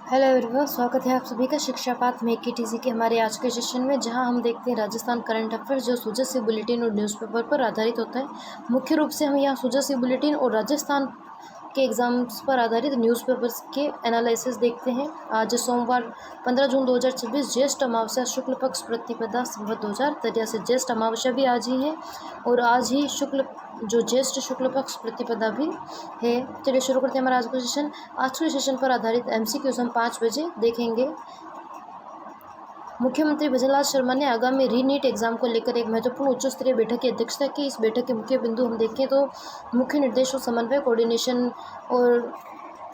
Hello everyone, स्वागत है आप सभी का शिक्षा पाठ में KTC के हमारे आज के सेशन में, जहां हम देखते हैं राजस्थान करंट अफेयर्स जो सुजय बुलेटिन और न्यूज़पेपर पर आधारित होता है। मुख्य रूप से हम यहाँ सुजय बुलेटिन और राजस्थान के एग्जाम्स पर आधारित न्यूज़पेपर्स के एनालिसिस देखते हैं। आज सोमवार 15 जून 2026 ज्येष्ठ अमावस्या शुक्ल पक्ष प्रतिपदा संवत 2083। ज्येष्ठ अमावस्या भी आज ही है और आज ही ज्येष्ठ शुक्ल पक्ष प्रतिपदा भी है। चलिए शुरू करते हैं हमारा आज का सेशन। आज के सेशन पर आधारित MCQs हम 5 बजे देखेंगे। मुख्यमंत्री भजनलाल शर्मा ने आगामी रीनीट एग्जाम को लेकर एक महत्वपूर्ण उच्च स्तरीय बैठक की अध्यक्षता की। इस बैठक के मुख्य बिंदु हम देखें तो मुख्य निर्देशों, समन्वय, कोऑर्डिनेशन और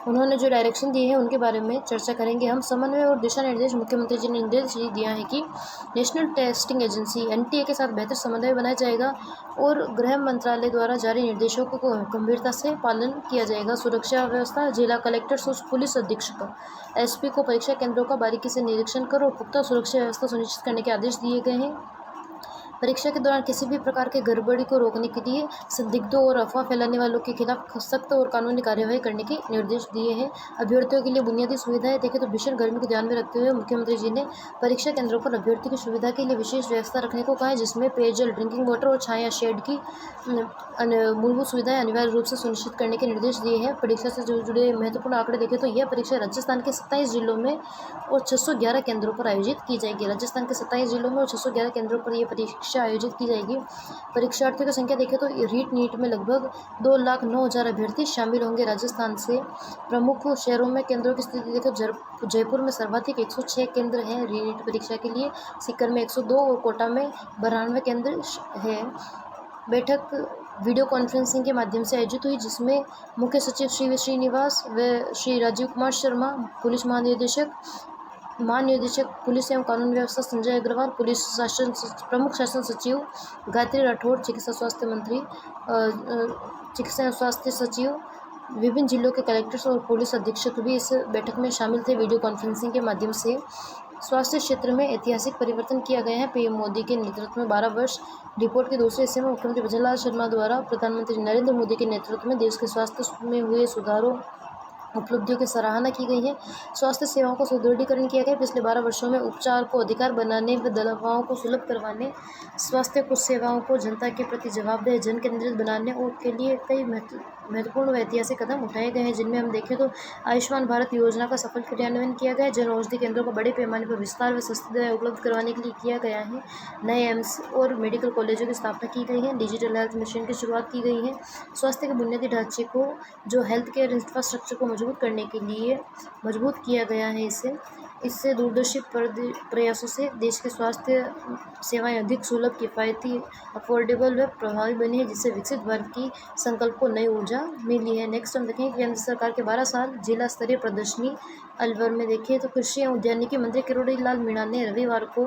उन्होंने जो डायरेक्शन दिए हैं उनके बारे में चर्चा करेंगे हम। समन्वय और दिशा निर्देश, मुख्यमंत्री जी ने निर्देश दिया है कि नेशनल टेस्टिंग एजेंसी NTA के साथ बेहतर समन्वय बनाया जाएगा और गृह मंत्रालय द्वारा जारी निर्देशों को गंभीरता से पालन किया जाएगा। सुरक्षा व्यवस्था, जिला कलेक्टर और पुलिस अधीक्षक SP को परीक्षा केंद्रों का बारीकी से निरीक्षण कर और पुख्ता सुरक्षा व्यवस्था सुनिश्चित करने के आदेश दिए गए हैं। परीक्षा के दौरान किसी भी प्रकार के गड़बड़ी को रोकने के लिए संदिग्धों और अफवाह फैलाने वालों के खिलाफ सख्त और कानूनी कार्यवाही करने के निर्देश दिए हैं। अभ्यर्थियों के लिए बुनियादी सुविधाएं देखें तो भीषण गर्मी को ध्यान में रखते हुए मुख्यमंत्री जी ने परीक्षा केंद्रों पर अभ्यर्थी की सुविधा के लिए विशेष व्यवस्था रखने को कहा है, जिसमें पेयजल, ड्रिंकिंग वाटर और छाया शेड की मूलभूत सुविधाएं अनिवार्य रूप से सुनिश्चित करने के निर्देश दिए हैं। परीक्षा से जुड़े महत्वपूर्ण आंकड़े देखें तो यह परीक्षा राजस्थान के 27 जिलों में और 611 केंद्रों पर आयोजित की जाएगी। राजस्थान के 27 जिलों में और 611 केंद्रों पर यह परीक्षा आयोजित की जाएगी। परीक्षार्थियों की संख्या देखें तो नीट में लगभग 2,09,000 अभ्यर्थी शामिल होंगे राजस्थान से। प्रमुख शहरों में केंद्रों की स्थिति देखें तो जयपुर में सर्वाधिक 106 केंद्र हैं नीट परीक्षा के लिए, सीकर में 102 और कोटा में 92 केंद्र है। बैठक वीडियो कॉन्फ्रेंसिंग के माध्यम से आयोजित हुई, जिसमें मुख्य सचिव श्री श्रीनिवास व श्री राजीव कुमार शर्मा, पुलिस महानिदेशक पुलिस एवं कानून व्यवस्था संजय अग्रवाल, प्रमुख शासन सचिव गायत्री राठौड़, चिकित्सा स्वास्थ्य सचिव, विभिन्न जिलों के कलेक्टर्स और पुलिस अधीक्षक भी इस बैठक में शामिल थे। वीडियो कॉन्फ्रेंसिंग के माध्यम से स्वास्थ्य क्षेत्र में ऐतिहासिक परिवर्तन किया गया है। PM मोदी के नेतृत्व में 12 वर्ष रिपोर्ट के दूसरे हिस्से में मुख्यमंत्री भजनलाल शर्मा द्वारा प्रधानमंत्री नरेंद्र मोदी के नेतृत्व में देश के स्वास्थ्य में हुए सुधारों, उपलब्धियों की सराहना की गई है। स्वास्थ्य सेवाओं को सुदृढ़ीकरण किया गया। पिछले 12 वर्षों में उपचार को अधिकार बनाने व दवाओं को सुलभ करवाने, स्वास्थ्य कुछ सेवाओं को जनता के प्रति जवाबदेह, जन केंद्रित बनाने और के लिए कई महत्वपूर्ण व ऐतिहासिक कदम उठाए गए हैं, जिनमें हम देखें तो आयुष्मान भारत योजना का सफल क्रियान्वयन किया गया है। जन औषधि केंद्रों का बड़े पैमाने पर विस्तार व सस्ती दवाएं उपलब्ध करवाने के लिए किया गया है। नए एम्स और मेडिकल कॉलेजों की स्थापना की गई है। डिजिटल हेल्थ मिशन की शुरुआत की गई है। स्वास्थ्य के बुनियादी ढांचे को, जो हेल्थ केयर इंफ्रास्ट्रक्चर को मजबूत करने के लिए मजबूत किया गया है। इससे दूरदर्शी प्रयासों से देश के स्वास्थ्य सेवाएं अधिक सुलभ, किफ़ायती, अफोर्डेबल व प्रभावी बनी है, जिससे विकसित भारत की संकल्प को नई ऊर्जा मिली है। नेक्स्ट हम देखें केंद्र सरकार के 12 साल जिला स्तरीय प्रदर्शनी अलवर में देखें तो कृषि एवं उद्यानिकी मंत्री किरोड़ी लाल मीणा ने रविवार को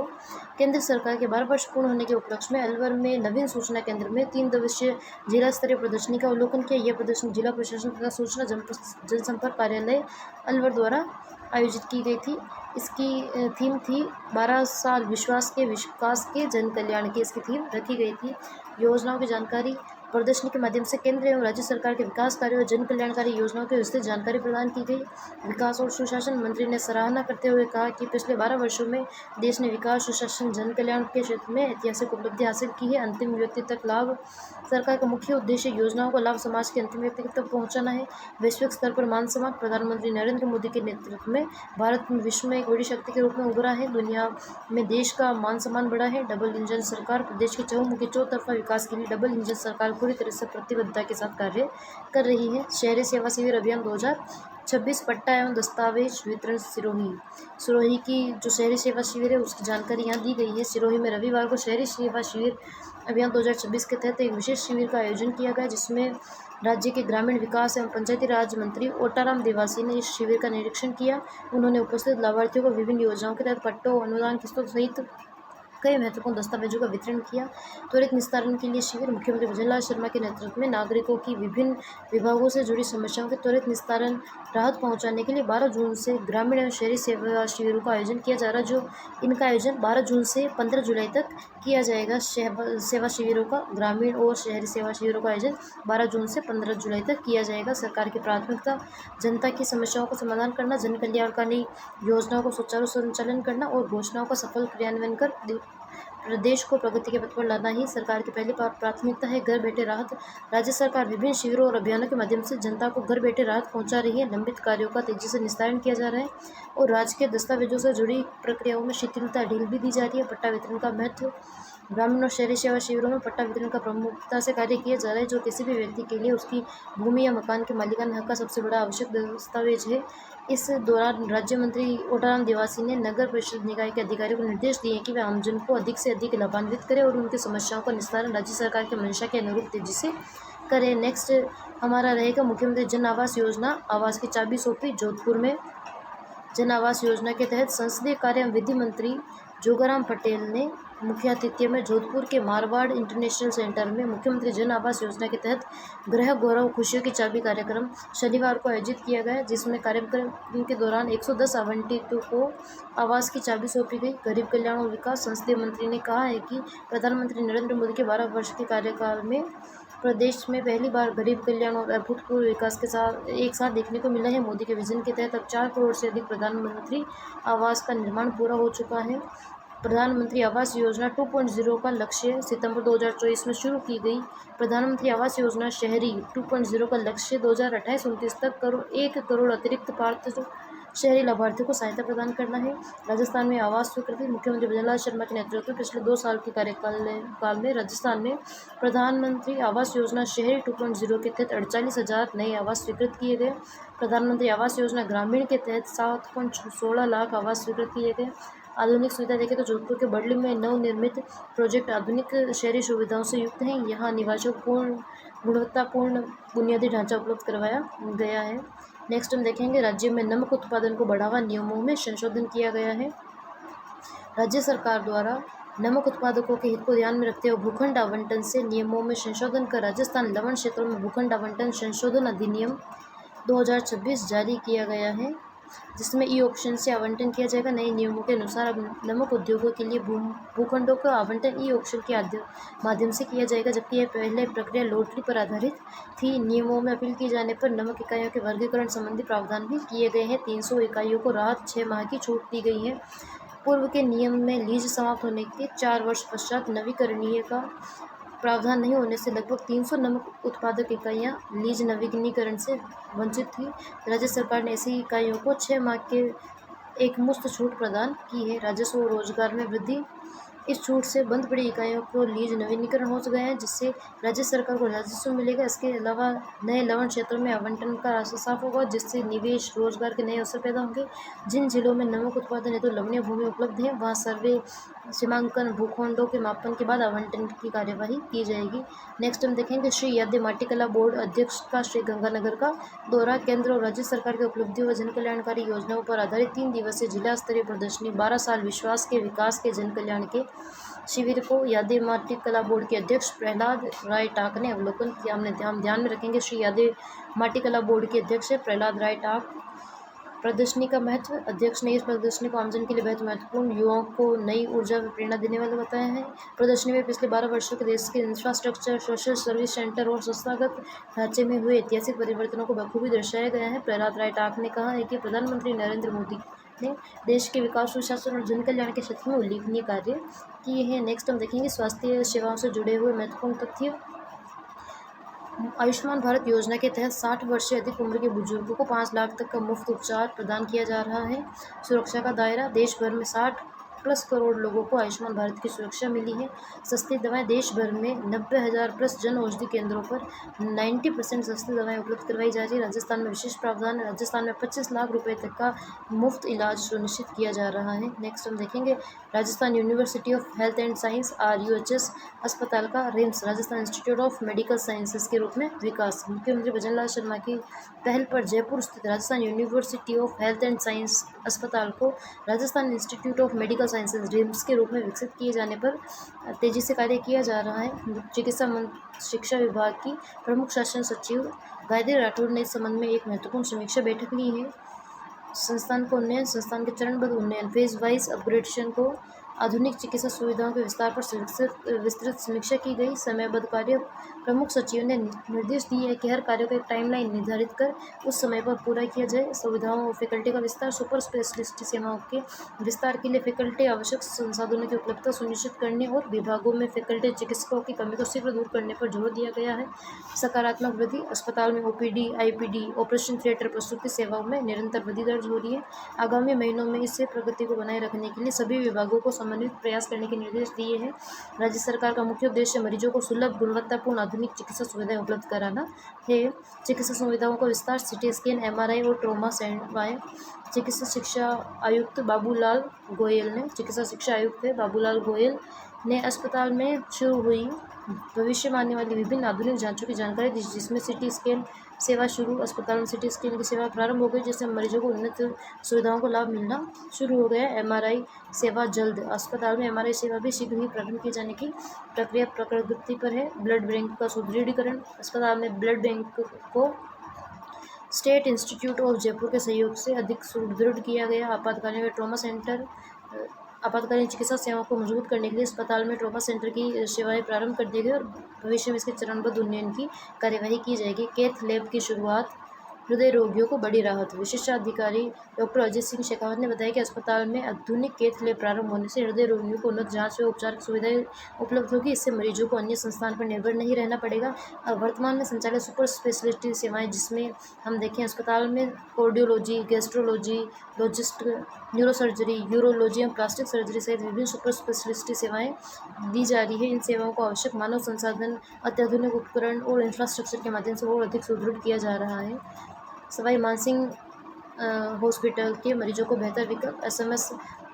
केंद्र सरकार के 12 वर्ष पूर्ण होने के उपलक्ष्य में अलवर में नवीन सूचना केंद्र में 3 दिवसीय जिला स्तरीय प्रदर्शनी का अवलोकन किया। यह प्रदर्शनी जिला प्रशासन तथा सूचना जनसंपर्क कार्यालय अलवर द्वारा आयोजित की गई थी। इसकी थीम थी 12 साल विश्वास के जन कल्याण की, इसकी थीम रखी गई थी। योजनाओं की जानकारी प्रदर्शनी के माध्यम से केंद्र एवं राज्य सरकार के विकास कार्यों और जन कल्याणकारी योजनाओं की विस्तृत जानकारी प्रदान की गई। विकास और सुशासन मंत्री ने सराहना करते हुए कहा कि पिछले 12 वर्षों में देश ने विकास, सुशासन, जन कल्याण के क्षेत्र में ऐतिहासिक उपलब्धि हासिल की है। अंतिम व्यक्ति तक लाभ, सरकार का मुख्य उद्देश्य योजनाओं का लाभ समाज के अंतिम व्यक्ति तक पहुंचाना है। वैश्विक स्तर पर मान सम्मान, प्रधानमंत्री नरेंद्र मोदी के नेतृत्व में भारत विश्व में एक बड़ी शक्ति के रूप में उभरा है। दुनिया में देश का मान सम्मान बढ़ा है। डबल इंजन सरकार, प्रदेश के चहुमुखी चौतरफा विकास के लिए डबल इंजन सरकार पूरी तरह से प्रतिबद्धता के साथ कार्य कर रही है। शहरी सेवा शिविर अभियान 2026 पट्टा एवं दस्तावेज वितरण सिरोही की जो शहरी सेवा शिविर है उसकी जानकारी यहाँ दी गई है। सिरोही में रविवार को शहरी सेवा शिविर अभियान 2026 के तहत एक विशेष शिविर का आयोजन किया गया, जिसमें राज्य के ग्रामीण विकास एवं पंचायती राज मंत्री ओटाराम देवासी ने इस शिविर का निरीक्षण किया। उन्होंने उपस्थित लाभार्थियों को विभिन्न योजनाओं के तहत पट्टों, अनुदान किस्तों सहित कई महत्वपूर्ण दस्तावेजों का वितरण किया। त्वरित निस्तारण के लिए शिविर। मुख्यमंत्री भजनलाल शर्मा के नेतृत्व में नागरिकों की विभिन्न विभागों से जुड़ी समस्याओं के त्वरित निस्तारण राहत पहुंचाने के लिए 12 जून से ग्रामीण एवं शहरी सेवा शिविरों का आयोजन किया जा रहा है। जो इनका आयोजन 12 जून से 15 जुलाई तक किया जाएगा। सेवा शिविरों का, ग्रामीण और शहरी सेवा शिविरों का आयोजन 12 जून से 15 जुलाई तक किया जाएगा। सरकार की प्राथमिकता जनता की समस्याओं का समाधान करना, जन कल्याणकारी योजनाओं को सुचारू संचालन करना और घोषणाओं का सफल क्रियान्वयन कर प्रदेश को प्रगति के पथ पर लाना ही सरकार की पहली प्राथमिकता है। घर बैठे राहत। राज्य सरकार विभिन्न शिविरों और अभियानों के माध्यम से जनता को घर बैठे राहत पहुंचा रही है। लंबित कार्यों का तेजी से निस्तारण किया जा रहा है और राज्य के दस्तावेजों से जुड़ी प्रक्रियाओं में शिथिलता ढील भी दी जा रही है। पट्टा वितरण का महत्व। ग्रामीण और शहरी सेवा शिविरों में पट्टा वितरण का प्रमुखता से कार्य किया जा रहा है, जो किसी भी व्यक्ति के लिए उसकी भूमि या मकान के मालिकाना हक का सबसे बड़ा आवश्यक दस्तावेज है। इस दौरान राज्य मंत्री ओटाराम देवासी ने नगर परिषद निकाय के अधिकारियों को निर्देश दिए कि वे आमजन को अधिक से अधिक लाभान्वित करें और उनकी समस्याओं का निस्तारण राज्य सरकार के मंशा के अनुरूप तेजी से करें। नेक्स्ट हमारा रहेगा मुख्यमंत्री जन आवास योजना। आवास की चाबी सौंपी। जोधपुर में जन आवास योजना के तहत संसदीय कार्य एवं विधि मंत्री जोगाराम पटेल ने मुख्य आतिथ्य में जोधपुर के मारवाड़ इंटरनेशनल सेंटर में मुख्यमंत्री जन आवास योजना के तहत गृह गौरव खुशियों की चाबी कार्यक्रम शनिवार को आयोजित किया गया, जिसमें कार्यक्रम के दौरान 110 आवंटितों को आवास की चाबी सौंपी गई। गरीब कल्याण और विकास संसदीय मंत्री ने कहा है कि प्रधानमंत्री नरेंद्र मोदी के 12 वर्ष के कार्यकाल में प्रदेश में पहली बार गरीब कल्याण और अभूतपूर्व विकास के साथ एक साथ देखने को मिला है। मोदी के विजन के तहत अब 4 करोड़ से अधिक प्रधानमंत्री आवास का निर्माण पूरा हो चुका है। प्रधानमंत्री आवास योजना 2.0 का लक्ष्य सितंबर 2024 में शुरू की गई। प्रधानमंत्री आवास योजना शहरी 2.0 का लक्ष्य 2028-29 तक 1 करोड़ अतिरिक्त पात्र शहरी लाभार्थियों को सहायता प्रदान करना है। राजस्थान में आवास स्वीकृति। मुख्यमंत्री भजनलाल शर्मा के नेतृत्व में पिछले 2 साल के कार्यकाल में राजस्थान में प्रधानमंत्री आवास योजना शहरी 2.0 के तहत 48,000 नए आवास स्वीकृत किए गए। प्रधानमंत्री आवास योजना ग्रामीण के तहत 7.16 लाख आवास स्वीकृत किए गए। आधुनिक सुविधा देखें तो जोधपुर के बडली में नवनिर्मित प्रोजेक्ट आधुनिक शहरी सुविधाओं से युक्त हैं। यहाँ निवासियों को गुणवत्तापूर्ण बुनियादी ढांचा उपलब्ध करवाया गया है। नेक्स्ट हम देखेंगे राज्य में नमक उत्पादन को बढ़ावा, नियमों में संशोधन किया गया है। राज्य सरकार द्वारा नमक उत्पादकों के हित को ध्यान में रखते हुए भूखंड आवंटन से नियमों में संशोधन कर राजस्थान लवण क्षेत्रों में भूखंड आवंटन संशोधन अधिनियम 2026 जारी किया गया है, जिसमें ई ऑप्शन से आवंटन किया जाएगा। नए नियमों के अनुसार अब नमक उद्योगों के लिए भूखंडों का आवंटन ई ऑप्शन के माध्यम से किया जाएगा, जबकि यह पहले प्रक्रिया लॉटरी पर आधारित थी। नियमों में अपील किए जाने पर नमक इकाइयों के वर्गीकरण संबंधी प्रावधान भी किए गए हैं। 300 इकाइयों को राहत 6 माह की छूट दी गई है। पूर्व के नियम में लीज समाप्त होने के 4 वर्ष पश्चात नवीकरणीय का प्रावधान नहीं होने से लगभग 300 नमक उत्पादक इकाइयां लीज नवीनीकरण से वंचित थी। राज्य सरकार ने ऐसी इकाइयों को 6 माह के एक मुफ्त छूट प्रदान की है। राजस्व और रोजगार में वृद्धि। इस छूट से बंद पड़ी इकाइयों को लीज नवीनीकरण हो गए हैं, जिससे राज्य सरकार को राजस्व मिलेगा। इसके अलावा नए लवण क्षेत्रों में आवंटन का रास्ता साफ होगा, जिससे निवेश, रोजगार के नए अवसर पैदा होंगे। जिन जिलों में नमक उत्पादन हेतु लवणीय भूमि उपलब्ध है, वहाँ सर्वे, सीमांकन, भूखंडों के मापन के बाद आवंटन की कार्यवाही की जाएगी। नेक्स्ट हम देखेंगे श्री यादव माटीकला बोर्ड अध्यक्ष का श्री गंगानगर का दौरा। केंद्र और राज्य सरकार की उपलब्धियों व जन कल्याणकारी योजनाओं पर आधारित 3 दिवसीय जिला स्तरीय प्रदर्शनी 12 साल विश्वास के विकास के जन कल्याण के शिविर को यादव माटीकला बोर्ड के अध्यक्ष प्रहलाद राय टाक ने अवलोकन किया। हम ध्यान में रखेंगे श्री यादव माटीकला बोर्ड के अध्यक्ष प्रहलाद राय टाक। प्रदर्शनी का महत्व। अध्यक्ष ने इस प्रदर्शनी को आमजन के लिए बेहद महत्वपूर्ण, युवाओं को नई ऊर्जा व प्रेरणा देने वाला बताया है। प्रदर्शनी में पिछले 12 वर्षों के देश के इंफ्रास्ट्रक्चर, सोशल सर्विस सेंटर और संस्थागत ढांचे में हुए ऐतिहासिक परिवर्तनों को बखूबी दर्शाया गया है। प्रहलाद राय टाक ने कहा है कि प्रधानमंत्री नरेंद्र मोदी ने देश के विकास, सुशासन और जन कल्याण के क्षेत्र में उल्लेखनीय कार्य किए हैं। नेक्स्ट हम देखेंगे स्वास्थ्य सेवाओं से जुड़े हुए महत्वपूर्ण तथ्य। आयुष्मान भारत योजना के तहत 60 वर्ष से अधिक उम्र के बुजुर्गों को 5 लाख तक का मुफ्त उपचार प्रदान किया जा रहा है। सुरक्षा का दायरा। देश भर में 60+ करोड़ लोगों को आयुष्मान भारत की सुरक्षा मिली है। सस्ती दवाएं। देश भर में 90,000+ जन औषधि केंद्रों पर 90% सस्ती दवाएं उपलब्ध करवाई जा रही है। राजस्थान में विशेष प्रावधान। राजस्थान में 25 लाख रुपए तक का मुफ्त इलाज सुनिश्चित किया जा रहा है। नेक्स्ट हम देखेंगे Rajasthan university of health and science RUHS अस्पताल का RIMS Rajasthan institute of medical sciences के रूप में विकास। मुख्यमंत्री भजनलाल शर्मा की पहल पर जयपुर स्थित Rajasthan university of health and science अस्पताल को Rajasthan institute of medical sciences RIMS के रूप में विकसित किए जाने पर तेजी से कार्य किया जा रहा है। शिक्षा विभाग की प्रमुख शासन सचिव गायत्री राठौर ने इस संबंध में एक महत्वपूर्ण समीक्षा बैठक ली है। संस्थान के चरणबद्ध उन्नयन फेज वाइज अपग्रेडेशन को आधुनिक चिकित्सा सुविधाओं के विस्तार पर विस्तृत समीक्षा की गई। समयबद्ध कार्य प्रमुख सचिव ने निर्देश दिए कि हर कार्य को एक टाइमलाइन निर्धारित कर उस समय पर पूरा किया जाए। सुविधाओं और फैकल्टी का विस्तार, सुपर स्पेशलिस्ट सेवाओं के विस्तार के लिए फैकल्टी आवश्यक संसाधनों की उपलब्धता सुनिश्चित करने और विभागों में फैकल्टी चिकित्सकों की कमी को शीघ्र दूर करने पर जोर दिया गया है। सकारात्मक वृद्धि, अस्पताल में ओपीडी, आईपीडी, ऑपरेशन थिएटर, प्रसूति सेवाओं में निरंतर वृद्धि दर्ज हो रही है। आगामी महीनों में इस प्रगति को बनाए रखने के लिए सभी विभागों को समन्वित प्रयास करने के निर्देश दिए हैं। राज्य सरकार का मुख्य उद्देश्य मरीजों को सुलभ, गुणवत्तापूर्ण आधुनिक चिकित्सा सुविधाएं उपलब्ध कराना है। चिकित्सा सुविधाओं का विस्तार, सिटी स्कैन, एमआरआई और ट्रॉमा सेवाएं। चिकित्सा शिक्षा आयुक्त बाबूलाल गोयल ने अस्पताल में शुरू हुई भविष्य में आने वाली विभिन्न आधुनिक जांचों की जानकारी दी, जिसमें सिटी स्कैन सेवा शुरू। अस्पताल में सिटी स्कैन की सेवा प्रारंभ हो गई, जिससे मरीजों को उन्नत सुविधाओं का लाभ मिलना शुरू हो गया। एमआरआई सेवा जल्द, अस्पताल में एमआरआई सेवा भी शीघ्र ही प्रारंभ किए जाने की प्रक्रिया प्रगति पर है। ब्लड बैंक का सुदृढ़ीकरण, अस्पताल में ब्लड बैंक को स्टेट इंस्टीट्यूट ऑफ जयपुर के सहयोग से अधिक सुदृढ़ किया गया। आपातकालीन चिकित्सा सेवाओं को मजबूत करने के लिए अस्पताल में ट्रॉमा सेंटर की सेवाएं प्रारंभ कर दी गई और भविष्य में इसके चरणबद्ध उन्नयन की कार्यवाही की जाएगी। कैथ लैब की शुरुआत, हृदय रोगियों को बड़ी राहत। विशेषाधिकारी डॉक्टर अजय सिंह शेखावत ने बताया कि अस्पताल में आधुनिक कैथ लैब प्रारंभ होने से हृदय रोगियों को उन्नत जांच व उपचार की सुविधाएं उपलब्ध होगी। इससे मरीजों को अन्य संस्थान पर निर्भर नहीं रहना पड़ेगा। वर्तमान में संचालित सुपर स्पेशलिटी सेवाएं, जिसमें हम देखें अस्पताल में कार्डियोलॉजी, गैस्ट्रोलॉजी, लॉजिस्ट, न्यूरोसर्जरी, यूरोलॉजी एवं प्लास्टिक सर्जरी सहित विभिन्न सुपर स्पेशलिटी सेवाएं दी जा रही है। इन सेवाओं को आवश्यक मानव संसाधन, अत्याधुनिक उपकरण और इंफ्रास्ट्रक्चर के माध्यम से और अधिक सुदृढ़ किया जा रहा है। सवाई मानसिंह हॉस्पिटल के मरीजों को बेहतर विकल्प, एसएमएस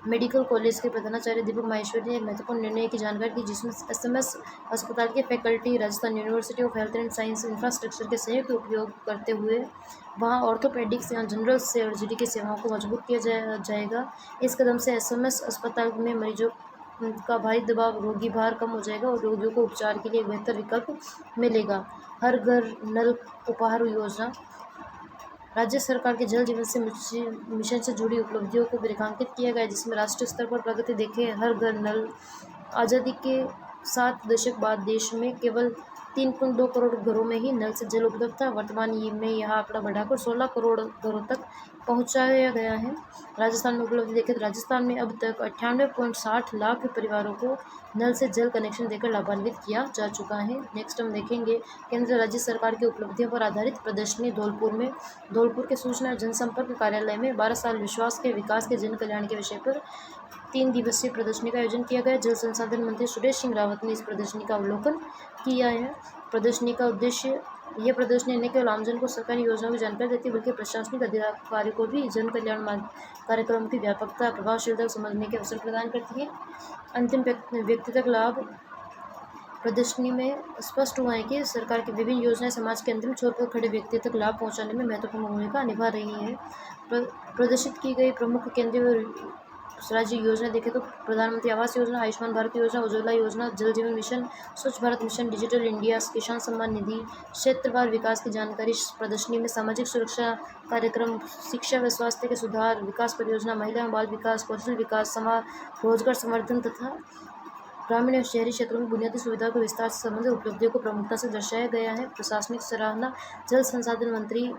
मेडिकल कॉलेज के प्रधानाचार्य दीपक माहेश्वरी ने एक महत्वपूर्ण निर्णय की जानकारी दी, जिसमें एसएमएस अस्पताल के faculty Rajasthan university of health and science infrastructure के संयुक्त उपयोग करते हुए वहां ऑर्थोपेडिक्स या जनरल सर्जरी की सेवाओं को मजबूत किया जाएगा। इस कदम से एसएमएस अस्पताल में मरीजों का भारी दबाव, रोगी भार कम हो जाएगा और रोगियों को उपचार के लिए एक बेहतर विकल्प मिलेगा। हर घर नल उपहार योजना, राज्य सरकार के जल जीवन से मिशन से जुड़ी उपलब्धियों को रेखांकित किया गया, जिसमें राष्ट्रीय स्तर पर प्रगति देखें। हर घर नल, आज़ादी के 7 दशक बाद देश में केवल 3.2 करोड़ घरों में ही नल से जल उपलब्ध था। वर्तमान में यह आंकड़ा बढ़ाकर 16 करोड़ घरों तक पहुंचाया गया है। राजस्थान में उपलब्धि देखें तो राजस्थान में अब तक 98.60 लाख परिवारों को नल से जल कनेक्शन देकर लाभान्वित किया जा चुका है। नेक्स्ट हम देखेंगे केंद्र राज्य सरकार की उपलब्धियों पर आधारित प्रदर्शनी धौलपुर के सूचना और जनसंपर्क कार्यालय में 12 साल विश्वास के विकास के जन कल्याण के विषय पर 3 दिवसीय प्रदर्शनी का आयोजन किया गया। जल संसाधन मंत्री सुरेश सिंह रावत ने इस प्रदर्शनी का अवलोकन किया है। प्रदर्शनी का उद्देश्य, यह प्रदर्शनी न केवल आमजन को सरकारी योजनाओं की जानकारी देती है, बल्कि प्रशासनिक अधिकारियों को भी जन कल्याण कार्यक्रम की व्यापकता, प्रभावशीलता को समझने के अवसर प्रदान करती है। अंतिम व्यक्ति तक लाभ, प्रदर्शनी में स्पष्ट हुआ है कि सरकार की विभिन्न योजनाएं समाज के अंतिम छोर पर खड़े व्यक्ति तक लाभ पहुंचाने में महत्वपूर्ण भूमिका निभा रही है। प्रदर्शित की गई प्रमुख केंद्रीय राज्य योजना देखें तो प्रधानमंत्री आवास योजना, आयुष्मान भारत योजना, उज्ज्वला योजना, जल जीवन मिशन, स्वच्छ भारत मिशन, डिजिटल इंडिया, किसान सम्मान निधि, क्षेत्रवार विकास की जानकारी प्रदर्शनी में सामाजिक सुरक्षा कार्यक्रम, शिक्षा व स्वास्थ्य के सुधार, विकास परियोजना, महिला एवं बाल विकास, कौशल विकास, रोजगार संवर्धन तथा ग्रामीण और शहरी क्षेत्रों में बुनियादी सुविधाओं के विस्तार से संबंधित उपलब्धियों को प्रमुखता से दर्शाया गया है। प्रशासनिक सराहना, जल संसाधन मंत्री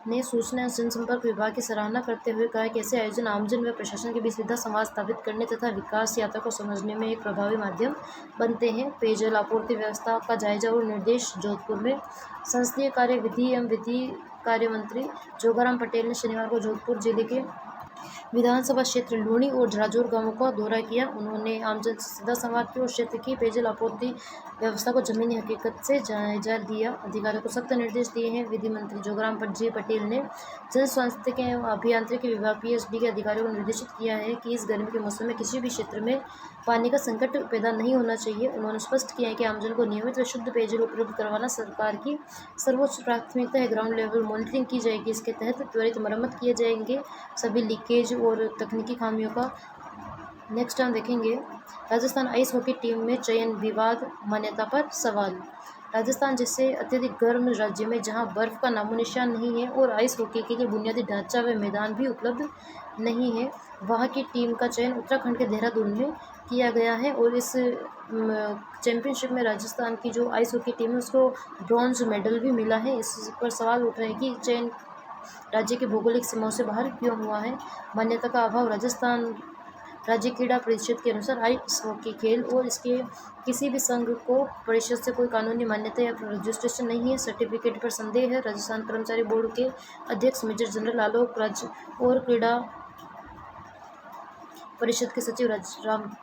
ने सूचना एवं जनसंपर्क विभाग की सराहना करते हुए कहा कि ऐसे आयोजन आमजन व प्रशासन के बीच सीधा संवाद स्थापित करने तथा विकास यात्रा को समझने में एक प्रभावी माध्यम बनते हैं। पेयजल आपूर्ति व्यवस्था का जायजा और निर्देश, जोधपुर में संसदीय कार्य, विधि एवं विधि कार्य मंत्री जोगाराम पटेल ने शनिवार को जोधपुर जिले के विधानसभा क्षेत्र लूणी और झाजोर गांवों का दौरा किया। उन्होंने आमजन से सीधा संवाद किया और क्षेत्र की पेयजल आपूर्ति व्यवस्था को जमीनी हकीकत से जायजा दिया। अधिकारियों को सख्त निर्देश दिए हैं। विधि मंत्री जोगाराम पटेल ने जन स्वास्थ्य के अभियांत्रिकी विभाग पीएचडी के अधिकारियों को निर्देशित किया है कि इस गर्मी के मौसम में किसी भी क्षेत्र में पानी का संकट पैदा नहीं होना चाहिए। उन्होंने स्पष्ट किया है कि आमजन को नियमित व शुद्ध पेयजल उपलब्ध करवाना सरकार की सर्वोच्च प्राथमिकता है। ग्राउंड लेवल मॉनिटरिंग की जाएगी। इसके तहत त्वरित मरम्मत किए जाएंगे। सभी लीकेज और तकनीकी खामियों का नेक्स्ट हम देखेंगे राजस्थान आइस हॉकी टीम में चयन विवाद, मान्यता पर सवाल। राजस्थान जैसे अत्यधिक गर्म राज्य में जहां बर्फ का नामोनिशान नहीं है और आइस हॉकी के लिए बुनियादी ढांचा व मैदान भी उपलब्ध नहीं है, वहां की टीम का चयन उत्तराखंड के देहरादून में किया गया है और इस चैंपियनशिप में राजस्थान की जो आइस हॉकी टीम है उसको ब्रॉन्ज मेडल भी मिला है। इस पर सवाल उठ रहे हैं कि चयन राज्य की भौगोलिक सीमाओं से बाहर क्यों हुआ है। मान्यता का अभाव। राजस्थान राज्य क्रीड़ा परिषद के अनुसार आइस हॉकी खेल और इसके किसी भी संघ को परिषद से कोई कानूनी मान्यता या रजिस्ट्रेशन नहीं है। सर्टिफिकेट पर संदेह है। राजस्थान कर्मचारी बोर्ड के अध्यक्ष मेजर जनरल आलोक राज और क्रीड़ा परिषद के सचिव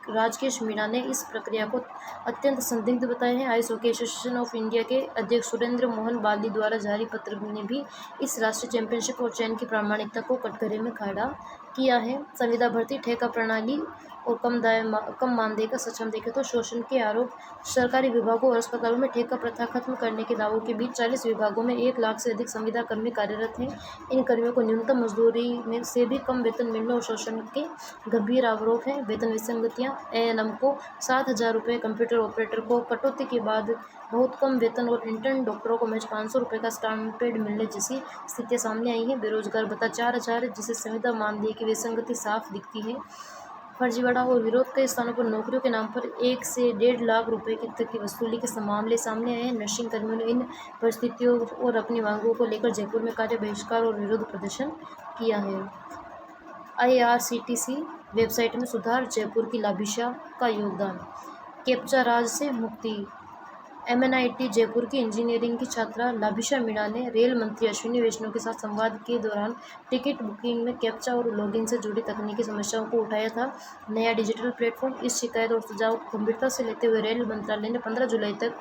राजकेश मीणा ने इस प्रक्रिया को अत्यंत संदिग्ध बताया है। Ice hockey association of India के अध्यक्ष सुरेंद्र मोहन बाली द्वारा जारी पत्र ने भी इस राष्ट्रीय चैंपियनशिप और चयन की प्रामाणिकता को कटघरे में खड़ा किया है। संविदा भर्ती, ठेका प्रणाली और कम मानदेय का सच हम देखें तो शोषण के आरोप। सरकारी विभागों और अस्पतालों में ठेका प्रथा खत्म करने के दावों के बीच 40 विभागों में 1 लाख से अधिक संविदा कर्मी कार्यरत हैं। इन कर्मियों को न्यूनतम मजदूरी में से भी कम वेतन मिलने और शोषण के गंभीर आरोप हैं। वेतन विसंगतियां। एएनएम को 7,000 रुपये, कंप्यूटर ऑपरेटर को कटौती के बाद बहुत कम वेतन और इंटर्न डॉक्टरों को महज 500 रुपये का स्टाइपेंड मिलने जैसी स्थितियां सामने आई हैं। बेरोजगार भत्ता 4,000 है, जिससे संविदा मानदेय की विसंगति साफ दिखती है। फर्जीवाड़ा और विरोध। कई स्थानों पर नौकरियों के नाम पर 1 से 1.5 लाख रुपए तक की वसूली के मामले सामने आए हैं। नर्सिंग कर्मियों ने इन परिस्थितियों और अपनी मांगों को लेकर जयपुर में कार्य बहिष्कार और विरोध प्रदर्शन किया है। IRCTC वेबसाइट में सुधार, जयपुर की लाभिशा का योगदान। कैप्चा राज से मुक्ति। MNIT जयपुर की इंजीनियरिंग की छात्रा लाभिशा मीणा ने रेल मंत्री अश्विनी वैष्णव के साथ संवाद के दौरान टिकट बुकिंग में कैप्चा और लॉगिन से जुड़ी तकनीकी समस्याओं को उठाया था। नया डिजिटल प्लेटफॉर्म। इस शिकायत और सुझाव को गंभीरता से लेते हुए रेल मंत्रालय ने 15 जुलाई तक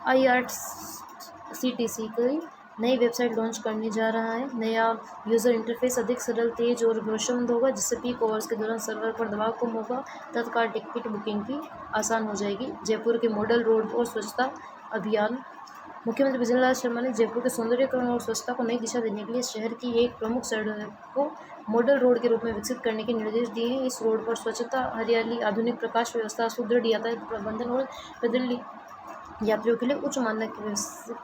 IRCTC की नई वेबसाइट लॉन्च करने जा रहा है। नया यूज़र इंटरफेस अधिक सरल, तेज और भरोसेमंद होगा, जिससे पीक आवर्स के दौरान सर्वर पर दबाव कम होगा। तत्काल टिकट बुकिंग की आसान हो जाएगी। जयपुर के मॉडल रोड और स्वच्छता अभियान। मुख्यमंत्री विजयलाल शर्मा ने जयपुर के सौंदर्यीकरण और स्वच्छता को नई दिशा देने के लिए शहर की एक प्रमुख सड़क को मॉडल रोड के रूप में विकसित करने के निर्देश दिए हैं। इस रोड पर स्वच्छता, हरियाली, आधुनिक प्रकाश व्यवस्था, सुदृढ़ यातायात प्रबंधन और पैदल यात्रियों के लिए उच्च मानक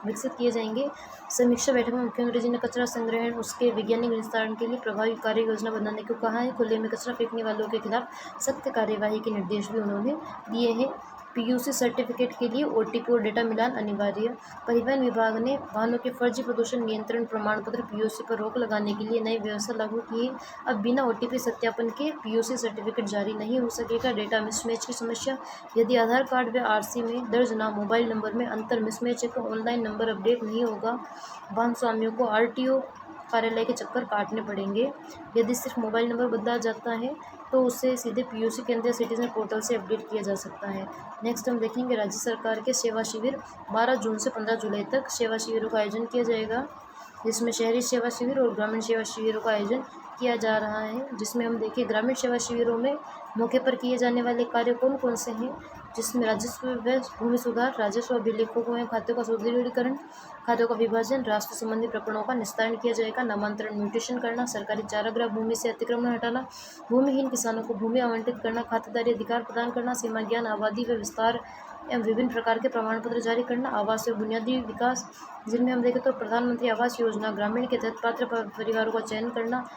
विकसित किए जाएंगे। समीक्षा बैठक में मुख्यमंत्री जी ने कचरा संग्रहण, उसके वैज्ञानिक निस्तारण के लिए प्रभावी कार्य योजना बनाने को कहा है। खुले में कचरा फेंकने वालों के खिलाफ सख्त कार्यवाही के निर्देश भी उन्होंने दिए हैं। PUC सर्टिफिकेट के लिए OTP और डेटा मिलान अनिवार्य। परिवहन विभाग ने वाहनों के फर्जी प्रदूषण नियंत्रण प्रमाण पत्र PUC पर रोक लगाने के लिए नई व्यवस्था लागू की है। अब बिना OTP सत्यापन के PUC सर्टिफिकेट जारी नहीं हो सकेगा। डेटा मिसमैच की समस्या। यदि आधार कार्ड व RC में दर्ज नाम, मोबाइल नंबर में अंतर, मिसमैच है तो ऑनलाइन नंबर अपडेट नहीं होगा। वाहन स्वामियों को RTO कार्यालय के चक्कर काटने पड़ेंगे। यदि सिर्फ मोबाइल नंबर बदला जाता है तो उसे सीधे PUC केंद्रीय सिटीजन पोर्टल से अपडेट किया जा सकता है। नेक्स्ट हम देखेंगे राज्य सरकार के सेवा शिविर। 12 जून से 15 जुलाई तक सेवा शिविरों का आयोजन किया जाएगा, जिसमें शहरी सेवा शिविर और ग्रामीण सेवा शिविरों का आयोजन किया जा रहा है। जिसमें हम देखें ग्रामीण सेवा शिविरों में मौके पर किए जाने वाले कार्य कौन कौन से हैं, जिसमें राजस्व व भूमि सुधार, राजस्व अभिलेखों एवं खातों का सुदृढ़ीकरण, खातों का विभाजन, राष्ट्र संबंधी प्रकरणों का निस्तारण किया जाएगा। नामांतरण, म्यूटेशन करना, सरकारी चारागाह भूमि से अतिक्रमण हटाना, भूमिहीन किसानों को भूमि आवंटित करना, खातेदारी अधिकार प्रदान करना, सीमा ज्ञान, आबादी व विस्तार एवं विभिन्न प्रकार के प्रमाण पत्र जारी करना, आवास एवं बुनियादी विकास, जिनमें हम देखें तो प्रधानमंत्री आवास योजना ग्रामीण के तहत पात्र परिवारों का चयन करना,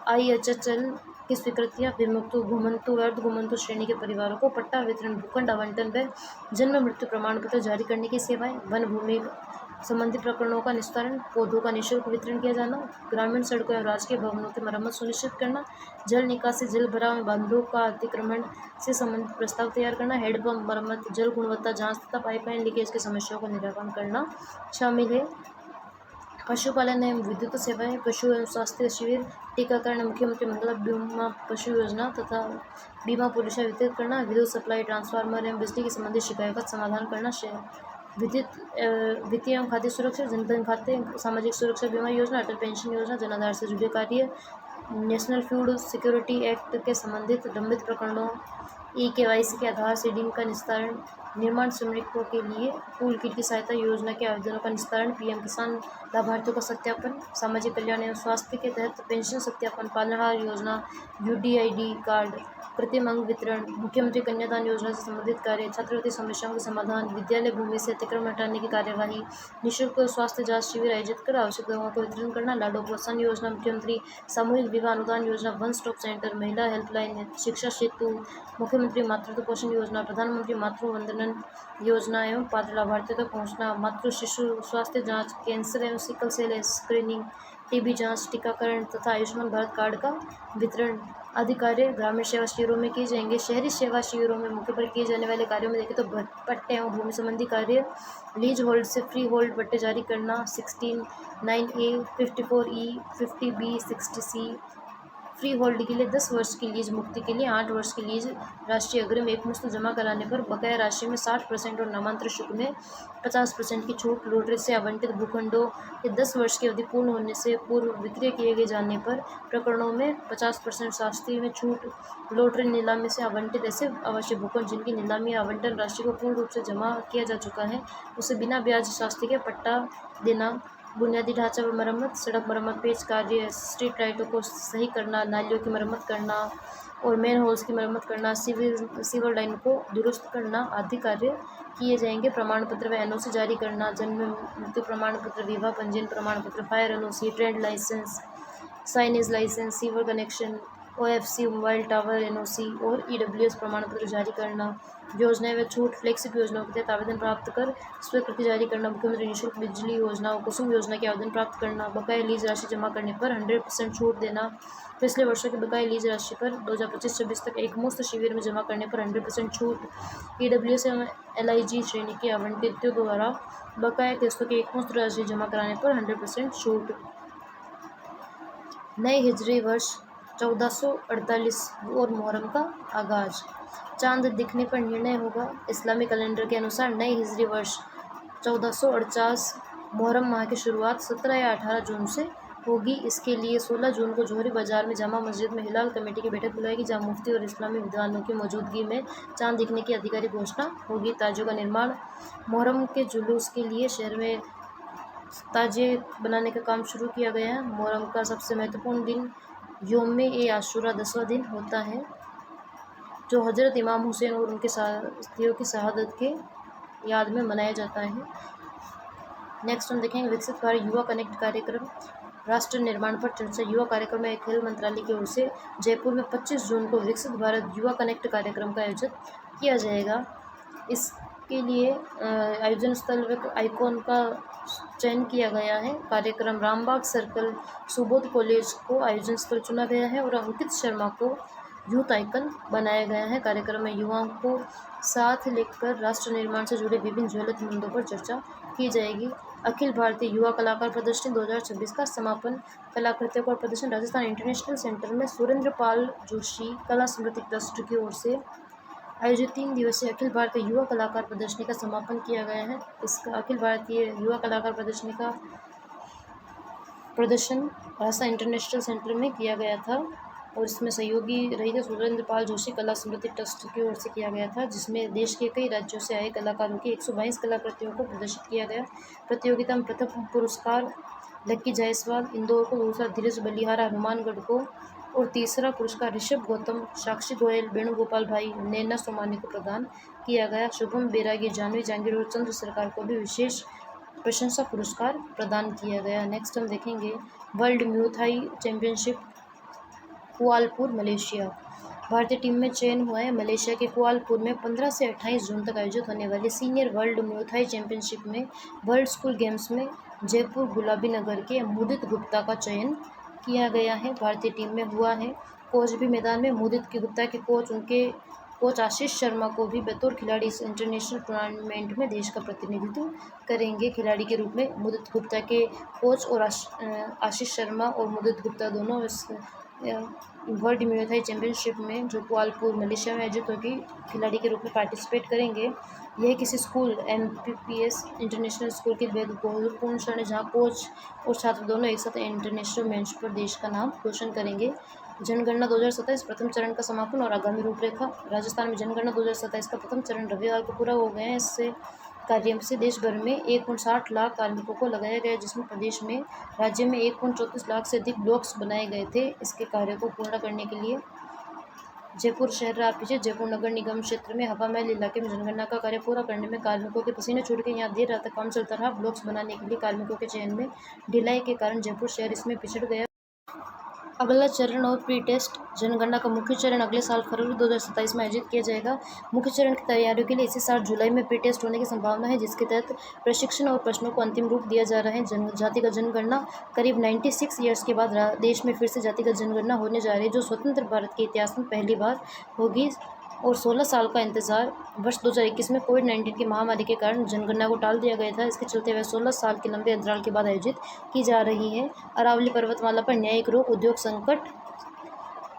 IHL की स्वीकृतियाँ, विमुक्तु, घुमंतु, अर्ध घुमंतु श्रेणी के परिवारों को पट्टा वितरण, भूखंड आवंटन व जन्म मृत्यु प्रमाण पत्र जारी करने की सेवाएं, वन भूमि संबंधी प्रकरणों का निस्तारण, पौधों का निःशुल्क वितरण किया जाना, ग्रामीण सड़कों एवं राजकीय भवनों की मरम्मत सुनिश्चित करना, जल निकासी, जल भराव में बांधों का अतिक्रमण से संबंधित प्रस्ताव तैयार करना, हैंडपंप मरम्मत, जल गुणवत्ता जांच तथा पाइपलाइन लीकेज की समस्याओं का निराकरण करना शामिल है। पशुपालन एवं विद्युत सेवाएं, पशु एवं स्वास्थ्य शिविर, टीकाकरण, मुख्यमंत्री मंगल बीमा पशु योजना तथा बीमा पॉलिसी वितरित करना, विद्युत सप्लाई, ट्रांसफार्मर एवं बिजली की संबंधित शिकायत का समाधान करना, वित्तीय एवं खाद्य सुरक्षा, जनधन खाते, सामाजिक सुरक्षा बीमा योजना, अटल पेंशन योजना, जन आधार से जुड़े कार्य, नेशनल फूड सिक्योरिटी एक्ट के संबंधित लंबित प्रकरणों, EKYC के आधार सीडिंग का निस्तारण, निर्माण श्रमिकों के लिए टूल किट की सहायता योजना के आवेदनों का निस्तारण, पीएम किसान लाभार्थियों का सत्यापन, सामाजिक कल्याण एवं स्वास्थ्य के तहत पेंशन सत्यापन, पालनहार योजना, यूडीआईडी कार्ड, कृत्रिम अंग वितरण, मुख्यमंत्री कन्यादान योजना से संबंधित कार्य, छात्रवृत्ति समस्याओं के समाधान, विद्यालय भूमि से अतिक्रमण हटाने की कार्यवाही, निःशुल्क स्वास्थ्य जांच शिविर आयोजित कर आवश्यक दवाओं का वितरण करना, लाडो प्रोत्साहन योजना, मुख्यमंत्री सामूहिक विवाह अनुदान योजना, वन स्टॉप सेंटर, महिला हेल्पलाइन, शिक्षा सेतु, मुख्यमंत्री मातृत्व पोषण योजना, प्रधानमंत्री मातृ वंदन योजना एवं पात्र लाभार्थियों तक पहुंचना, मातृ शिशु स्वास्थ्य जांच, कैंसर एवं सिकल सेल स्क्रीनिंग, टीबी जांच, टीकाकरण तथा आयुष्मान भारत कार्ड का वितरण आदि कार्य ग्रामीण सेवा शिविरों में किए जाएंगे। शहरी सेवा शिविरों में मौके पर किए जाने वाले कार्यों में देखें तो पट्टे एवं भूमि संबंधी कार्य, लीज होल्ड से फ्री होल्ड पट्टे जारी करना, 16(9)A, 54(E), 50(B), 60(C), free hold के लिए 10 वर्ष की लीज, मुक्ति के लिए 8 वर्ष की लीज, राष्ट्रीय अग्रिम एकमुश्त जमा कराने पर बकाया राशि में 60% और नामांतर शुल्क में 50% की छूट, लॉटरी से आवंटित भूखंडों के 10 वर्ष की अवधि पूर्ण होने से पूर्व विक्रय किए जाने पर प्रकरणों में 50% शास्ती में छूट, लॉटरी नीलामी से आवंटित ऐसे आवासीय भूखंड जिनकी नीलामी आवंटन राशि को पूर्ण रूप से जमा किया जा चुका है उसे बिना ब्याज शास्ती के पट्टा देना, बुनियादी ढांचा व मरम्मत, सड़क मरम्मत, पेच कार्य, स्ट्रीट लाइटों को सही करना, नालियों की मरम्मत करना और मेन होल्स की मरम्मत करना, सीवर लाइन को दुरुस्त करना आदि कार्य किए जाएंगे। प्रमाण पत्र व एनओसी जारी करना, जन्म मृत्यु प्रमाण पत्र, विवाह पंजीयन प्रमाण पत्र, fire NOC, trade licence, signage licence, sewer connection, OFC, mobile tower NOC और ईडब्ल्यूएस प्रमाण पत्र जारी करना, योजनाएं व छूट, फ्लेक्सिप योजनाओं के तहत आवेदन प्राप्त कर स्वीकृति जारी करना, मुख्यमंत्री निःशुल्क बिजली योजना और कुसुम योजना के आवेदन प्राप्त करना, बकाया लीज राशि जमा करने पर 100% छूट देना, पिछले वर्षों की बकाया लीज राशि पर 2025-26 तक एक मुफ्त शिविर में जमा करने पर 100% छूट, ईडब्ल्यूएस एवं एलआईजी श्रेणी के आवंटितों द्वारा बकाया किस्तों की एक मुफ्त राशि जमा कराने पर 100% छूट। नए हिजरी वर्ष 1448 और मुहर्रम का आगाज, चांद दिखने पर निर्णय होगा। इस्लामी कैलेंडर के अनुसार नए हिजरी वर्ष 1448 मुहर्रम माह की शुरुआत 17 या 18 जून से होगी। इसके लिए 16 जून को जोहरी बाजार में जामा मस्जिद में हिलाल कमेटी की बैठक बुलाएगी, जहां मुफ्ती और इस्लामी विद्वानों की मौजूदगी में चांद दिखने की आधिकारिक घोषणा होगी। ताजों का निर्माण, मुहर्रम के जुलूस के लिए शहर में ताजे बनाने का काम शुरू किया गया है। मुहर्रम का सबसे महत्वपूर्ण दिन यौम-ए-आशूरा 10वां दिन होता है, जो हज़रत इमाम हुसैन और उनके साथियों की शहादत के याद में मनाया जाता है। नेक्स्ट हम देखेंगे विकसित भारत युवा कनेक्ट कार्यक्रम, राष्ट्र निर्माण पर चर्चा। युवा कार्यक्रम में खेल मंत्रालय की ओर से जयपुर में 25 जून को विकसित भारत युवा कनेक्ट कार्यक्रम का आयोजन किया जाएगा। इसके लिए आयोजन स्थल व आइकॉन का चयन किया गया है। कार्यक्रम रामबाग सर्कल सुबोध कॉलेज को आयोजन स्थल चुना गया है और अंकित शर्मा को यूथ आइकन बनाया गया है। कार्यक्रम में युवाओं को साथ लेकर राष्ट्र निर्माण से जुड़े विभिन्न ज्वलंत मुद्दों पर चर्चा की जाएगी। अखिल भारतीय युवा कलाकार प्रदर्शनी 2026 का समापन, कलाकृतियों का प्रदर्शन राजस्थान इंटरनेशनल सेंटर में सुरेंद्र पाल जोशी कला स्मृति ट्रस्ट की ओर से आयोजित 3 दिवसीय अखिल भारतीय युवा कलाकार प्रदर्शनी का समापन किया गया है। इसका अखिल भारतीय युवा कलाकार प्रदर्शनी का प्रदर्शन राजस्थान इंटरनेशनल सेंटर में किया गया था और इसमें सहयोगी रही थी सुरेंद्र पाल जोशी कला स्मृति ट्रस्ट की ओर से किया गया था, जिसमें देश के कई राज्यों से आए कलाकारों की 122 कलाकृतियों को प्रदर्शित किया गया। प्रतियोगिता में प्रथम पुरस्कार लक्की जायसवाल इंदौर को, दूसरा धीरज बलिहारा हनुमानगढ़ को और तीसरा पुरस्कार ऋषभ गौतम, साक्षी गोयल, वेणुगोपाल भाई, नैना सोमानी को प्रदान किया गया। शुभम बैरागी, जानवी जहांगीर और चंद्र सरकार को भी विशेष प्रशंसा पुरस्कार प्रदान किया गया। नेक्स्ट हम देखेंगे world Muay Thai championship Kuala Lumpur Malaysia, भारतीय टीम में चयन हुआ है। मलेशिया के कुआलालंपुर में 15 से 28 जून तक आयोजित होने वाली senior world Muay Thai championship में वर्ल्ड स्कूल गेम्स में जयपुर गुलाबी नगर के मुदित गुप्ता का चयन किया गया है, भारतीय टीम में हुआ है। कोच भी मैदान में, मुदित गुप्ता के कोच उनके कोच आशीष शर्मा को भी बतौर खिलाड़ी इस इंटरनेशनल टूर्नामेंट में देश का प्रतिनिधित्व करेंगे। खिलाड़ी के रूप में मुदित गुप्ता के कोच और आशीष शर्मा और मुदित गुप्ता दोनों इस वर्ल्ड म्यू थाई चैंपियनशिप में जो कुआलालंपुर मलेशिया में आयोजित होगी खिलाड़ी के रूप में पार्टिसिपेट करेंगे। यह किसी स्कूल MPPS इंटरनेशनल स्कूल की महत्वपूर्ण क्षण है, जहाँ कोच और छात्र दोनों एक साथ इंटरनेशनल मंच पर देश का नाम रोशन करेंगे। जनगणना 2027 प्रथम चरण का समापन और आगामी रूपरेखा। राजस्थान में जनगणना 2027 का प्रथम चरण रविवार को पूरा हो गया है। इससे कार्य से देश भर में 1.60 लाख कार्मिकों को लगाया गया, जिसमें प्रदेश में राज्य में 1.34 लाख से अधिक ब्लॉक्स बनाए गए थे। इसके कार्य को पूर्ण करने के लिए जयपुर शहर रहा पीछे। जयपुर नगर निगम क्षेत्र में हवा महल इलाके में जनगणना का कार्य पूरा करने में कार्मिकों के पसीने छूट के यहाँ देर रात तक काम चलता रहा। ब्लॉक्स बनाने के लिए कार्मिकों के चयन में ढिलाई के कारण जयपुर शहर इसमें पिछड़ गया। अगला चरण और प्री टेस्ट जनगणना का मुख्य चरण अगले साल फरवरी 2027 में आयोजित किया जाएगा। मुख्य चरण की तैयारियों के लिए इसी साल जुलाई में प्री टेस्ट होने की संभावना है, जिसके तहत प्रशिक्षण और प्रश्नों को अंतिम रूप दिया जा रहा है। जातिगत जनगणना करीब 96 ईयर्स के बाद देश में फिर से जातिगत जनगणना होने जा रही है, जो स्वतंत्र भारत के इतिहास में पहली बार होगी। और 16 साल का इंतजार। वर्ष 2021 में कोविड-19 की महामारी के कारण जनगणना को टाल दिया गया था। इसके चलते वह 16 साल के लंबे अंतराल के बाद आयोजित की जा रही है। अरावली पर्वतमाला पर न्यायिक रोक, उद्योग संकट,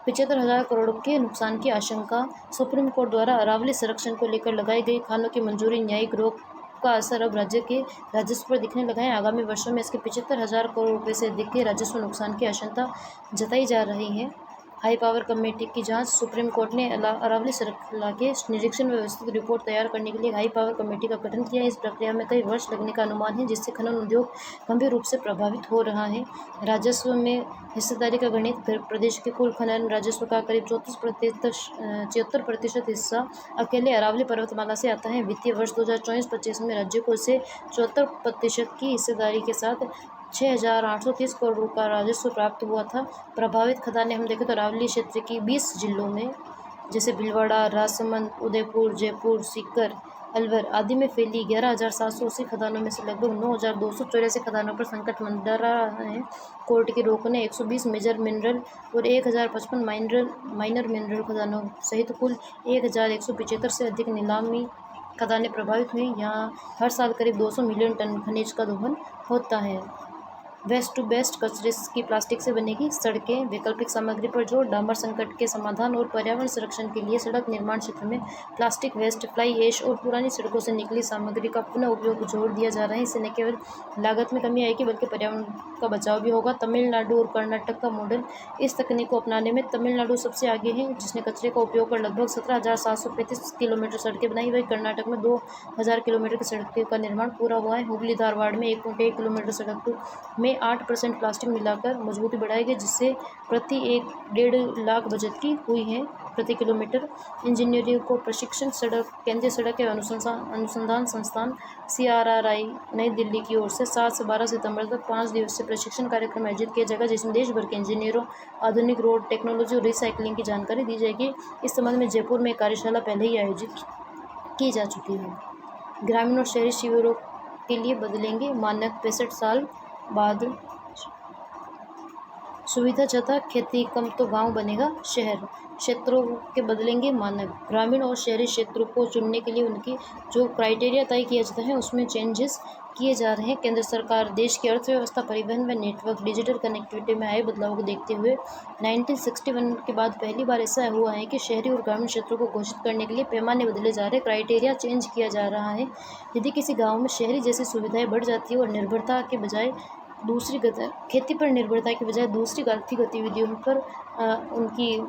75,000 करोड़ के नुकसान की आशंका। सुप्रीम कोर्ट द्वारा अरावली संरक्षण को लेकर लगाई गई खानों की मंजूरी। न्यायिक रोक का असर अब राज्य के राजस्व पर दिखने लगा है। आगामी वर्षों में इसके 75,000 करोड़ रुपये से अधिक के राजस्व नुकसान की आशंका जताई जा रही है। हाई पावर कमेटी की जांच। सुप्रीम कोर्ट ने अरावली श्रृंखला के निरीक्षण में व्यवस्थित रिपोर्ट तैयार करने के लिए हाई पावर कमेटी का गठन किया है। इस प्रक्रिया में कई वर्ष लगने का अनुमान है, जिससे खनन उद्योग गंभीर रूप से प्रभावित हो रहा है। राजस्व में हिस्सेदारी का गणित। प्रदेश के कुल खनन राजस्व का करीब 74% हिस्सा अकेले अरावली पर्वतमाला से आता है। वित्तीय वर्ष 2024-25 में राज्य को इसे 74% की हिस्सेदारी के साथ 6,830 करोड़ का राजस्व प्राप्त हुआ था। प्रभावित खदानें हम देखें तो अरावली क्षेत्र की 20 जिलों में, जैसे भीलवाड़ा, राजसमंद, उदयपुर, जयपुर, सीकर, अलवर आदि में फैली 11,780 खदानों में से लगभग 9,284 खदानों पर संकट मंडरा रहा है। कोर्ट की रोक ने 120 मेजर मिनरल और 1,055 माइनर मिनरल खदानों सहित कुल 1,175 से अधिक नीलामी खदानें प्रभावित हुई। यहाँ हर साल करीब 200 मिलियन टन खनिज का दोहन होता है। वेस्ट टू बेस्ट कचरे की प्लास्टिक से बनेगी सड़कें। वैकल्पिक सामग्री पर जोर। डामर संकट के समाधान और पर्यावरण संरक्षण के लिए सड़क निर्माण क्षेत्र में प्लास्टिक वेस्ट, फ्लाई ऐश और पुरानी सड़कों से निकली सामग्री का पुनः उपयोग को जोर दिया जा रहा है। इससे न केवल लागत में कमी आएगी बल्कि पर्यावरण का बचाव भी होगा। तमिलनाडु और कर्नाटक का मॉडल। इस तकनीक को अपनाने में तमिलनाडु सबसे आगे है, जिसने कचरे का उपयोग कर लगभग 17,735 किलोमीटर सड़कें बनाई। वही कर्नाटक में 2,000 किलोमीटर की सड़कों का निर्माण पूरा हुआ है। हुबली धारवाड़ में 1.1 किलोमीटर सड़क में 8% प्लास्टिक मिलाकर मजबूती बढ़ाई गई, जिससे प्रति 1.5 लाख बचत की हुई है प्रति किलोमीटर। इंजीनियरिंग को प्रशिक्षण। केंद्रीय सड़क एवं अनुसंधान संस्थान CRRI नई दिल्ली की ओर से 7 से 12 सितंबर तक 5 दिवसीय प्रशिक्षण कार्यक्रम आयोजित किया जाएगा, जिसमें देश भर के इंजीनियरों आधुनिक रोड टेक्नोलॉजी और रिसाइकलिंग की जानकारी दी जाएगी। इस संबंध में जयपुर में एक कार्यशाला पहले ही आयोजित की जा चुकी है। ग्रामीण और शहरी शिविरों के लिए बदलेंगे मानक 65 साल बाद। सुविधा ज्यादा, खेती कम तो गांव बनेगा शहर। क्षेत्रों के बदलेंगे मानक। ग्रामीण और शहरी क्षेत्रों को चुनने के लिए उनकी जो क्राइटेरिया तय किया जाता है उसमें चेंजेस किए जा रहे हैं। केंद्र सरकार देश की अर्थव्यवस्था, परिवहन व नेटवर्क, डिजिटल कनेक्टिविटी में आए बदलाव को देखते हुए 1961 के बाद पहली बार ऐसा हुआ है कि शहरी और ग्रामीण क्षेत्रों को घोषित करने के लिए पैमाने बदले जा रहे, क्राइटेरिया चेंज किया जा रहा है। यदि किसी गाँव में शहरी जैसी सुविधाएँ बढ़ जाती है और निर्भरता के बजाय खेती पर निर्भरता के बजाय दूसरी आर्थिक गतिविधियों पर उनकी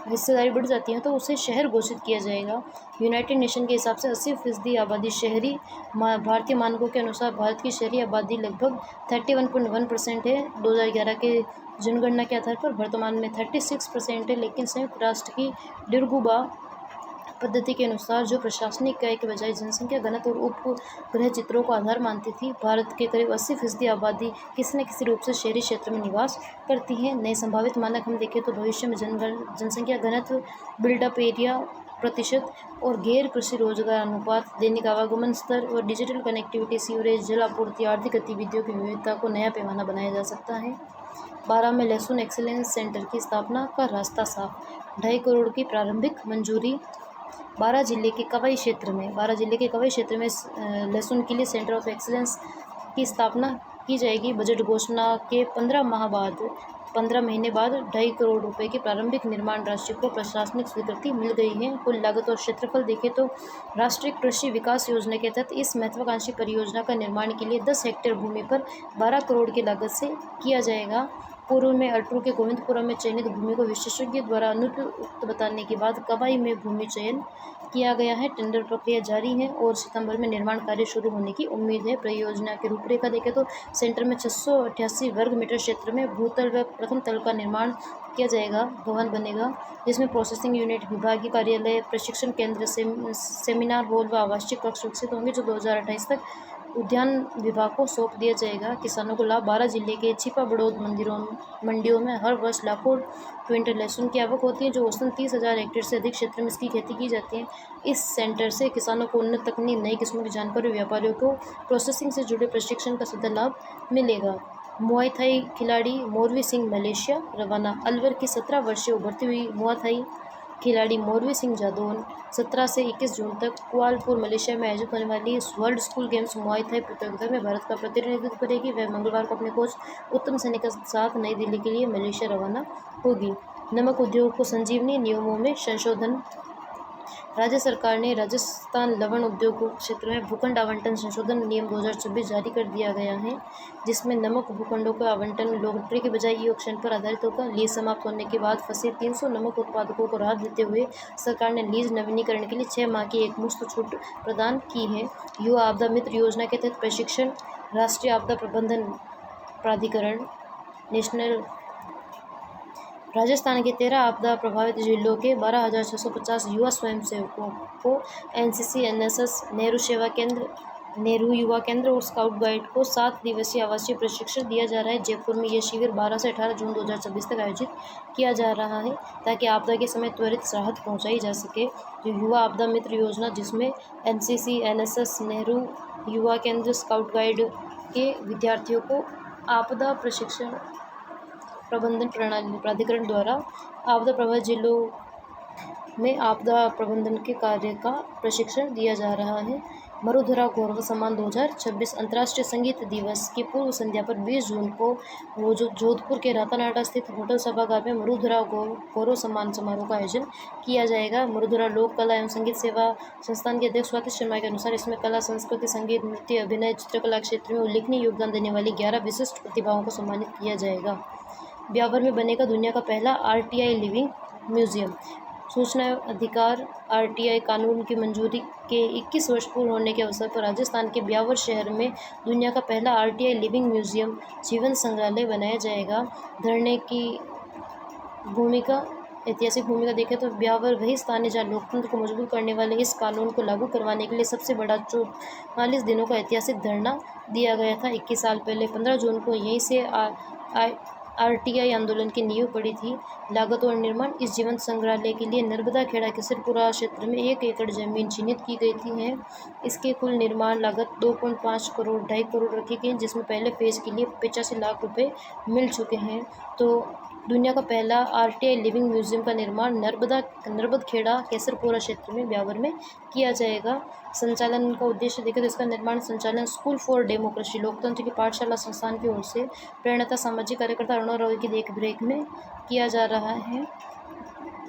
हिस्सेदारी बढ़ जाती है, तो उसे शहर घोषित किया जाएगा। यूनाइटेड नेशन के हिसाब से 80% आबादी शहरी। भारतीय मानकों के अनुसार भारत की शहरी आबादी लगभग 31.1% है 2011 के जनगणना के आधार पर। वर्तमान में 36% है, लेकिन संयुक्त राष्ट्र की डिरगुबा पद्धति के अनुसार, जो प्रशासनिक इकाई के बजाय जनसंख्या घनत्व और उपग्रह चित्रों को आधार मानती थी, भारत के करीब 80% आबादी किसी न किसी रूप से शहरी क्षेत्र में निवास करती है। नए संभावित मानक हम देखें तो भविष्य में जनसंख्या घनत्व, बिल्डअप एरिया प्रतिशत और गैर कृषि रोजगार अनुपात, दैनिक आवागमन स्तर और डिजिटल कनेक्टिविटी, सीवरेज, जल आपूर्ति, आर्थिक गतिविधियों की विविधता को नया पैमाना बनाया जा सकता है। 12 में लहसुन एक्सीलेंस सेंटर की स्थापना का रास्ता साफ। 2.5 करोड़ की प्रारंभिक मंजूरी। 12 जिले के कवई क्षेत्र में लहसुन के लिए सेंटर ऑफ एक्सीलेंस की स्थापना की जाएगी। बजट घोषणा के 15 महीने बाद 2.5 करोड़ रुपए की प्रारंभिक निर्माण राशि को प्रशासनिक स्वीकृति मिल गई है। कुल लागत और क्षेत्रफल देखें तो राष्ट्रीय कृषि विकास योजना के तहत इस महत्वाकांक्षी परियोजना का निर्माण के लिए 10 हेक्टेयर भूमि पर 12 करोड़ की लागत से किया जाएगा। पूर्व में अल्ट्रो के गोविंदपुरा में चयनित भूमि को विशेषज्ञ द्वारा अनुपयुक्त बताने के बाद कवाई में भूमि चयन किया गया है। टेंडर प्रक्रिया जारी है और सितंबर में निर्माण कार्य शुरू होने की उम्मीद है। परियोजना की रूपरेखा देखें तो सेंटर में 688 वर्ग मीटर क्षेत्र में भूतल व प्रथम तल का निर्माण किया जाएगा। भवन बनेगा जिसमें प्रोसेसिंग यूनिट, विभागीय कार्यालय, प्रशिक्षण केंद्र, सेमिनार हॉल व आवासीय कक्ष विकसित होंगे, जो 2028 तक उद्यान विभाग को सौंप दिया जाएगा। किसानों को लाभ। 12 जिले के छिपा बड़ौद मंडियों में हर वर्ष लाखों क्विंटल लहसुन की आवक होती है, जो औसतन 30,000 हेक्टेयर से अधिक क्षेत्र में इसकी खेती की जाती है। इस सेंटर से किसानों को उन्नत तकनीक, नई किस्मों की जानकारी, व्यापारियों को प्रोसेसिंग से जुड़े प्रशिक्षण का सीधा लाभ मिलेगा। मुआई थाई खिलाड़ी मोरवी सिंह मलेशिया रवाना। अलवर की 17 वर्षीय उभरती हुई मुआ थाई खिलाड़ी मोरवी सिंह जादौन 17 से 21 जून तक कुआलालंपुर मलेशिया में आयोजित होने वाली वर्ल्ड स्कूल गेम्स मुआई थाई प्रतियोगिता में भारत का प्रतिनिधित्व करेगी। वह मंगलवार को अपने कोच उत्तम सैनी के साथ नई दिल्ली के लिए मलेशिया रवाना होगी। नमक उद्योग को संजीवनी, नियमों में संशोधन। राज्य सरकार ने राजस्थान लवण उद्योग क्षेत्र में भूखंड आवंटन संशोधन नियम 2026 जारी कर दिया गया है, जिसमें नमक भूखंडों का आवंटन लॉटरी के बजाय ई ऑक्शन पर आधारित होगा। लीज समाप्त होने के बाद फंसे 300 नमक उत्पादकों को राहत देते हुए सरकार ने लीज नवीनीकरण के लिए 6 माह की एकमुश्त छूट प्रदान की है। युवा आपदा मित्र योजना के तहत प्रशिक्षण। राष्ट्रीय आपदा प्रबंधन प्राधिकरण नेशनल राजस्थान के 13 आपदा प्रभावित जिलों के 12,650 युवा स्वयंसेवकों को एनसीसी, एनएसएस, नेहरू युवा केंद्र और स्काउट गाइड को 7 दिवसीय आवासीय प्रशिक्षण दिया जा रहा है। जयपुर में यह शिविर 12 से 18 जून 2026 तक आयोजित किया जा रहा है, ताकि आपदा के समय त्वरित राहत पहुंचाई जा सके। जो युवा आपदा मित्र योजना, जिसमें एनसीसी, एनएसएस, नेहरू युवा केंद्र, स्काउट गाइड के विद्यार्थियों को आपदा प्रशिक्षण प्रबंधन प्रणाली प्राधिकरण द्वारा आपदा प्रभावित जिलों में आपदा प्रबंधन के कार्य का प्रशिक्षण दिया जा रहा है। मरुधरा गौरव सम्मान 2026 अंतर्राष्ट्रीय संगीत दिवस की पूर्व संध्या पर 20 जून को जोधपुर के रातानाडा स्थित होटल सभागार में मरुधरा गौरव सम्मान समारोह का आयोजन किया जाएगा। मरुधरा लोक कला एवं संगीत सेवा संस्थान के अध्यक्ष स्वाति शर्मा के अनुसार इसमें कला, संस्कृति, संगीत, नृत्य, अभिनय, चित्रकला क्षेत्र में उल्लेखनीय योगदान देने वाली 11 विशिष्ट प्रतिभाओं को सम्मानित किया जाएगा। ब्यावर में बनेगा दुनिया का पहला आरटीआई लिविंग म्यूजियम। सूचना अधिकार आरटीआई कानून की मंजूरी के 21 वर्ष पूर्ण होने के अवसर पर राजस्थान के ब्यावर शहर में दुनिया का पहला आरटीआई लिविंग म्यूजियम जीवन संग्रहालय बनाया जाएगा। धरने की भूमिका, ऐतिहासिक भूमिका देखें तो ब्यावर वही स्थान है जहाँ लोकतंत्र को मजबूत करने वाले इस कानून को लागू करवाने के लिए सबसे बड़ा 44 दिनों का ऐतिहासिक धरना दिया गया था। 21 साल पहले 15 जून को यहीं से आरटीआई आंदोलन की नींव पड़ी थी। लागत और निर्माण। इस जीवंत संग्रहालय के लिए नर्मदा खेड़ा केसरपुरा क्षेत्र में 1 एकड़ जमीन चिन्हित की गई थी है। इसके कुल निर्माण लागत 2.5 करोड़ 2.5 करोड़ रखी गई, जिसमें पहले फेज के लिए 85 लाख रुपए मिल चुके हैं। तो दुनिया का पहला आरटीआई लिविंग म्यूजियम का निर्माण नर्मद खेड़ा केसरपुरा क्षेत्र में ब्यावर में किया जाएगा। संचालन का उद्देश्य देखें तो इसका निर्माण संचालन स्कूल फॉर डेमोक्रेसी लोकतंत्र की पाठशाला संस्थान की ओर से प्रेरणाता सामाजिक कार्यकर्ता अरुणा रॉय की देखरेख में किया जा रहा है।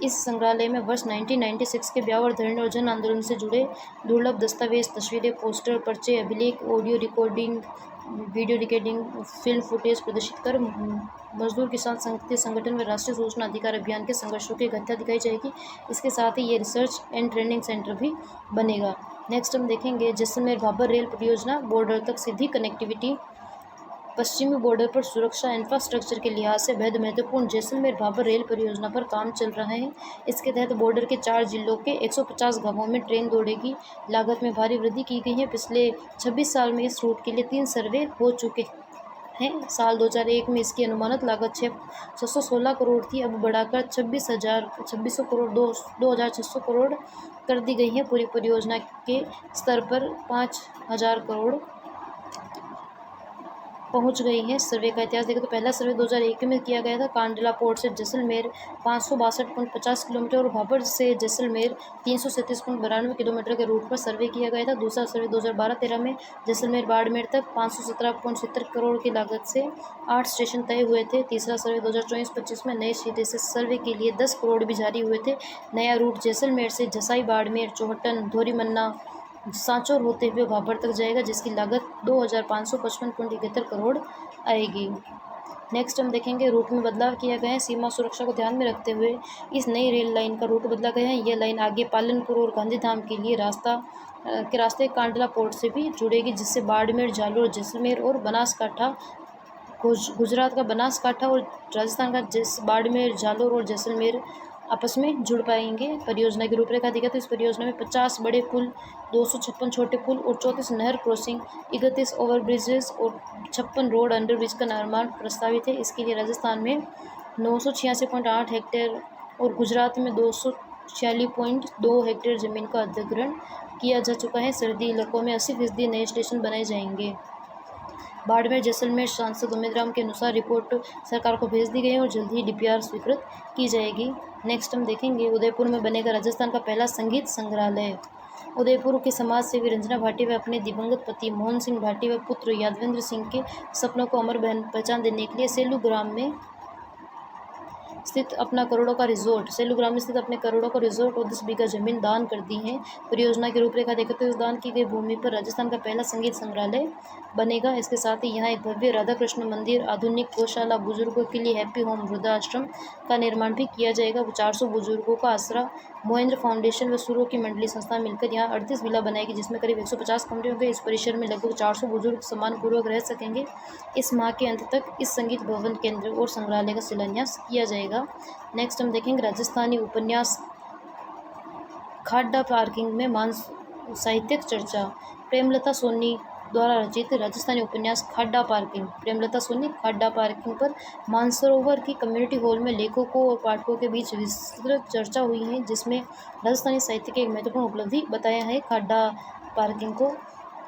इस संग्रहालय में वर्ष 1996 के ब्यावर धरने और जन आंदोलन से जुड़े दुर्लभ दस्तावेज, तस्वीरें, पोस्टर, पर्चे, अभिलेख, audio recording, video recording, film footage प्रदर्शित कर मजदूर किसान संगठन व राष्ट्रीय सूचना अधिकार अभियान के संघर्षों की गाथा दिखाई जाएगी। इसके साथ ही ये रिसर्च एंड ट्रेनिंग सेंटर भी बनेगा। नेक्स्ट हम देखेंगे जैसलमेर भाबर रेल परियोजना, बॉर्डर तक सीधी कनेक्टिविटी। पश्चिमी बॉर्डर पर सुरक्षा इंफ्रास्ट्रक्चर के लिहाज से बेहद महत्वपूर्ण जैसलमेर भाबर रेल परियोजना पर काम चल रहा है। इसके तहत बॉर्डर के 4 जिलों के 150 गांवों में ट्रेन दौड़ेगी। लागत में भारी वृद्धि की गई है। पिछले 26 साल में इस रूट के लिए 3 सर्वे हो चुके हैं। साल 2001 में इसकी अनुमानित लागत 616 करोड़ थी, अब बढ़ाकर 2600 करोड़ 2600 करोड़ कर दी गई है। पूरी परियोजना के स्तर पर 5000 करोड़ पहुंच गई है। सर्वे का इतिहास देखें तो पहला सर्वे 2001 में किया गया था। कांडला पोर्ट से जैसलमेर 562.50 किलोमीटर और भाबर से जैसलमेर 337.92 किलोमीटर के रूट पर सर्वे किया गया था। दूसरा सर्वे 2012-13 में जैसलमेर बाड़मेर तक 517.70 करोड़ की लागत से 8 स्टेशन तय हुए थे। तीसरा सर्वे 2024-25 में नए सिरे से सर्वे के लिए 10 करोड़ भी जारी हुए थे। नया रूट जैसलमेर से जसाई, बाड़मेर, चौहटन, धोरीमन्ना, सांचौर होते हुए भाबर तक जाएगा, जिसकी लागत 2555.71 करोड़ आएगी। नेक्स्ट हम देखेंगे रूट में बदलाव किया गया है। सीमा सुरक्षा को ध्यान में रखते हुए इस नई रेल लाइन का रूट बदला गया है। यह लाइन आगे पालनपुर और गांधीधाम के लिए रास्ते कांडला पोर्ट से भी जुड़ेगी, जिससे बाड़मेर, जालोर, जैसलमेर और बनासकाठा, गुजरात का बनासकाठा और राजस्थान का बाड़मेर, जालोर और जैसलमेर आपस में जुड़ पाएंगे। परियोजना की रूपरेखा देखा तो इस परियोजना में 50 बड़े पुल, 256 छोटे पुल और 34 नहर क्रॉसिंग, 31 ओवरब्रिजेस और 56 रोड अंडरब्रिज का निर्माण प्रस्तावित है। इसके लिए राजस्थान में 986.8 हेक्टेयर और गुजरात में 246.2 हेक्टेयर जमीन का अधिग्रहण किया जा चुका है। सर्दी इलाकों में 80% नए स्टेशन बनाए जाएंगे। बाड़मेर जैसलमेर सांसद उमेद राम के अनुसार रिपोर्ट सरकार को भेज दी गई है और जल्द ही डीपीआर स्वीकृत की जाएगी। नेक्स्ट हम देखेंगे उदयपुर में बनेगा राजस्थान का पहला संगीत संग्रहालय। उदयपुर के समाज सेवी रंजना भाटी व अपने दिवंगत पति मोहन सिंह भाटी व पुत्र यादवेंद्र सिंह के सपनों को अमर पहचान देने के लिए सेलूग्राम में स्थित अपने करोड़ों का रिजोर्ट और 10 बीघा जमीन दान कर दी है। परियोजना की रूपरेखा देखते हुए दान की गई भूमि पर राजस्थान का पहला संगीत संग्रहालय बनेगा। इसके साथ ही यहाँ एक भव्य राधा कृष्ण मंदिर, आधुनिक गौशाला, बुजुर्गों के लिए हैप्पी होम वृद्धाश्रम का निर्माण भी किया जाएगा। 400 बुजुर्गों का आसरा महेंद्र फाउंडेशन व सूरों की मंडली संस्था मिलकर यहाँ 38 विला बनाएगी, जिसमें करीब 150 कमरे होंगे। इस परिसर में लगभग 400 बुजुर्ग सम्मानपूर्वक रह सकेंगे। इस माह के अंत तक इस संगीत भवन केंद्र और संग्रहालय का शिलान्यास किया जाएगा। नेक्स्ट हम देखेंगे राजस्थानी उपन्यास खाड्डा पार्किंग में साहित्यिक चर्चा। प्रेमलता सोनी द्वारा रचित राजस्थानी उपन्यास खाड्डा पार्किंग, प्रेमलता सोनी खाड्डा पार्किंग पर मानसरोवर की कम्युनिटी हॉल में लेखकों और पाठकों के बीच विस्तृत चर्चा हुई है, जिसमें राजस्थानी साहित्य की एक महत्वपूर्ण उपलब्धि बताया है। खाड्डा पार्किंग को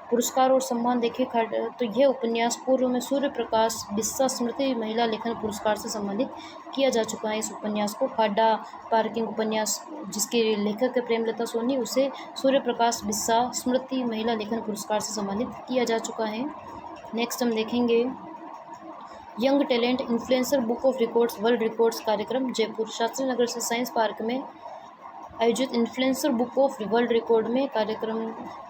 पुरस्कार और सम्मान देखे तो यह उपन्यास पूर्व में सूर्य प्रकाश बिस्सा स्मृति महिला लेखन पुरस्कार से सम्मानित किया जा चुका है। इस उपन्यास को खाड्डा पार्किंग उपन्यास जिसके लेखक है प्रेमलता सोनी, उसे सूर्य प्रकाश बिस्सा स्मृति महिला लेखन पुरस्कार से सम्मानित किया जा चुका है। नेक्स्ट हम देखेंगे young talent influencer book of records world records कार्यक्रम। जयपुर शास्त्री नगर से साइंस पार्क में आयोजित influencer book of world record में कार्यक्रम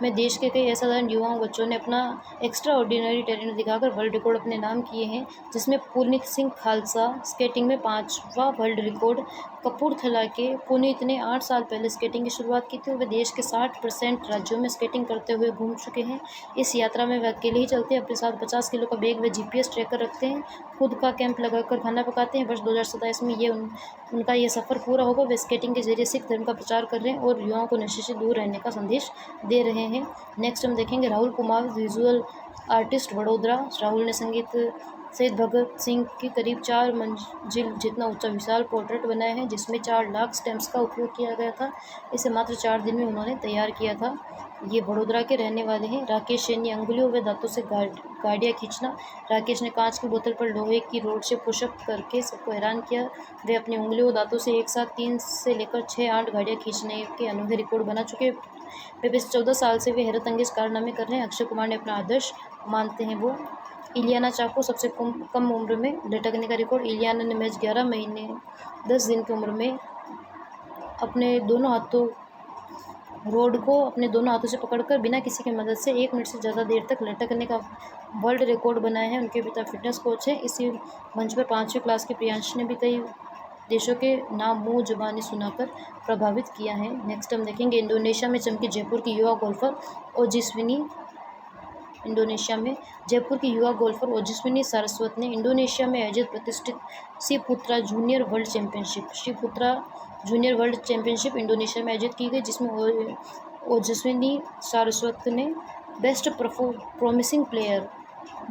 में देश के कई असाधारण युवाओं बच्चों ने अपना एक्स्ट्रा ऑर्डिनरी टैलेंट दिखाकर वर्ल्ड रिकॉर्ड अपने नाम किए हैं, जिसमें पुनीत सिंह खालसा स्केटिंग में 5वां वर्ल्ड रिकॉर्ड। कपूरथला के पुनीत ने 8 साल पहले स्केटिंग की शुरुआत की थी। वे देश के 60% राज्यों में स्केटिंग करते हुए घूम चुके हैं। इस यात्रा में वे अकेले ही चलते हैं। अपने साथ 50 किलो का बैग व GPS ट्रैकर रखते हैं। खुद का कैंप लगाकर खाना पकाते हैं। वर्ष 2027 में उनका ये सफ़र पूरा होगा। वे स्केटिंग के जरिए सिख धर्म का प्रचार कर रहे हैं और युवाओं को नशे से दूर रहने का संदेश दे रहे हैं। नेक्स्ट हम देखेंगे राहुल कुमार विजुअल आर्टिस्ट वडोदरा। राहुल ने संगीत शहीद भगत सिंह की करीब 4 मंजिल जितना ऊंचा विशाल पोर्ट्रेट बनाया है, जिसमें 4 लाख स्टैम्प्स का उपयोग किया गया था। इसे मात्र 4 दिन में उन्होंने तैयार किया था। ये वडोदरा के रहने वाले हैं। राकेश सैनी अंगुलियों व दांतों से गाड़ियाँ खींचना। राकेश ने कांच की बोतल पर लोहे की रोड से पुशअप करके सबको हैरान किया। वे अपनी उंगलियों और दांतों से एक साथ 3 से लेकर 6-8 गाड़ियाँ खींचने के अनोखे रिकॉर्ड बना चुके। वे पिछले 14 साल से वे हैरत अंगेज कारनामे कर रहे हैं। अक्षय कुमार ने अपना आदर्श मानते हैं वो। इलियाना चाको सबसे कम उम्र में लटकने का रिकॉर्ड। इलियाना ने महज 11 महीने 10 दिन की उम्र में अपने दोनों हाथों से पकड़कर बिना किसी की मदद से 1 मिनट से ज़्यादा देर तक लटकने का वर्ल्ड रिकॉर्ड बनाया है। उनके पिता फिटनेस कोच हैं। इसी मंच पर 5वीं क्लास के प्रियांश ने भी कई देशों के नाम मुँह ज़बानी सुनाकर प्रभावित किया है। नेक्स्ट हम देखेंगे इंडोनेशिया में चमकी जयपुर की युवा गोल्फर ओजस्विनी सारस्वत ने इंडोनेशिया में आयोजित प्रतिष्ठित श्रीपुत्रा जूनियर वर्ल्ड चैंपियनशिप इंडोनेशिया में आयोजित की गई, जिसमें ओजस्विनी सारस्वत ने बेस्ट प्रॉमिसिंग प्लेयर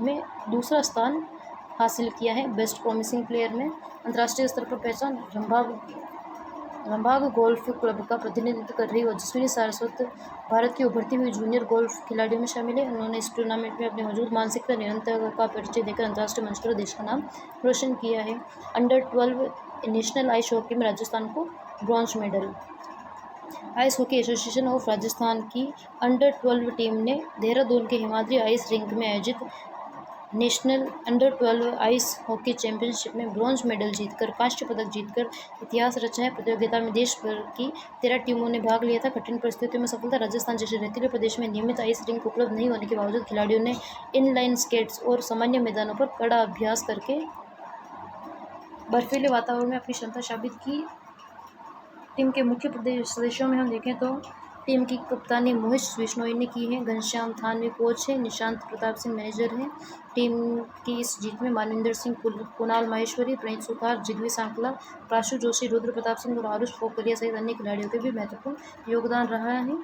में दूसरा स्थान हासिल किया है। बेस्ट प्रॉमिसिंग प्लेयर में अंतर्राष्ट्रीय स्तर पर पहचान रंभाग गोल्फ क्लब का प्रतिनिधित्व कर रही ओजस्विनी सारस्वत भारत की उभरती हुई जूनियर गोल्फ खिलाड़ियों में शामिल है। उन्होंने इस टूर्नामेंट में अपने मौजूद मानसिकता निरंतरता का परिचय देकर अंतर्राष्ट्रीय मंच पर देश का नाम रोशन किया है। अंडर-12 नेशनल आइस हॉकी में राजस्थान को bronze medal. Ice hockey association of Rajasthan की अंडर-12 टीम ने देहरादून के हिमाद्री आइस रिंक में आयोजित नेशनल अंडर-12 आइस हॉकी चैंपियनशिप में ब्रॉन्ज मेडल जीतकर कांस्य पदक जीतकर इतिहास रचा है। प्रतियोगिता में देश भर की 13 टीमों ने भाग लिया था। कठिन परिस्थितियों में सफलता। राजस्थान जैसे रेतीले प्रदेश में नियमित आइस रिंक उपलब्ध नहीं होने के बावजूद खिलाड़ियों ने इनलाइन स्केट्स और सामान्य मैदानों पर कड़ा अभ्यास करके बर्फीले वातावरण में अपनी क्षमता साबित की। टीम के मुख्य सदस्यों में हम देखें तो टीम की कप्तानी मोहित बिश्नोई ने की है। घनश्याम थानवी कोच है। निशांत प्रताप सिंह मैनेजर हैं। टीम की इस जीत में मानविंदर सिंह, कुणाल माहेश्वरी, प्रणीत सुथार, जिग्वी सांकला, प्राशु जोशी, रुद्र प्रताप सिंह और आरुष फोकरिया सहित अन्य खिलाड़ियों के भी महत्वपूर्ण योगदान रहा है।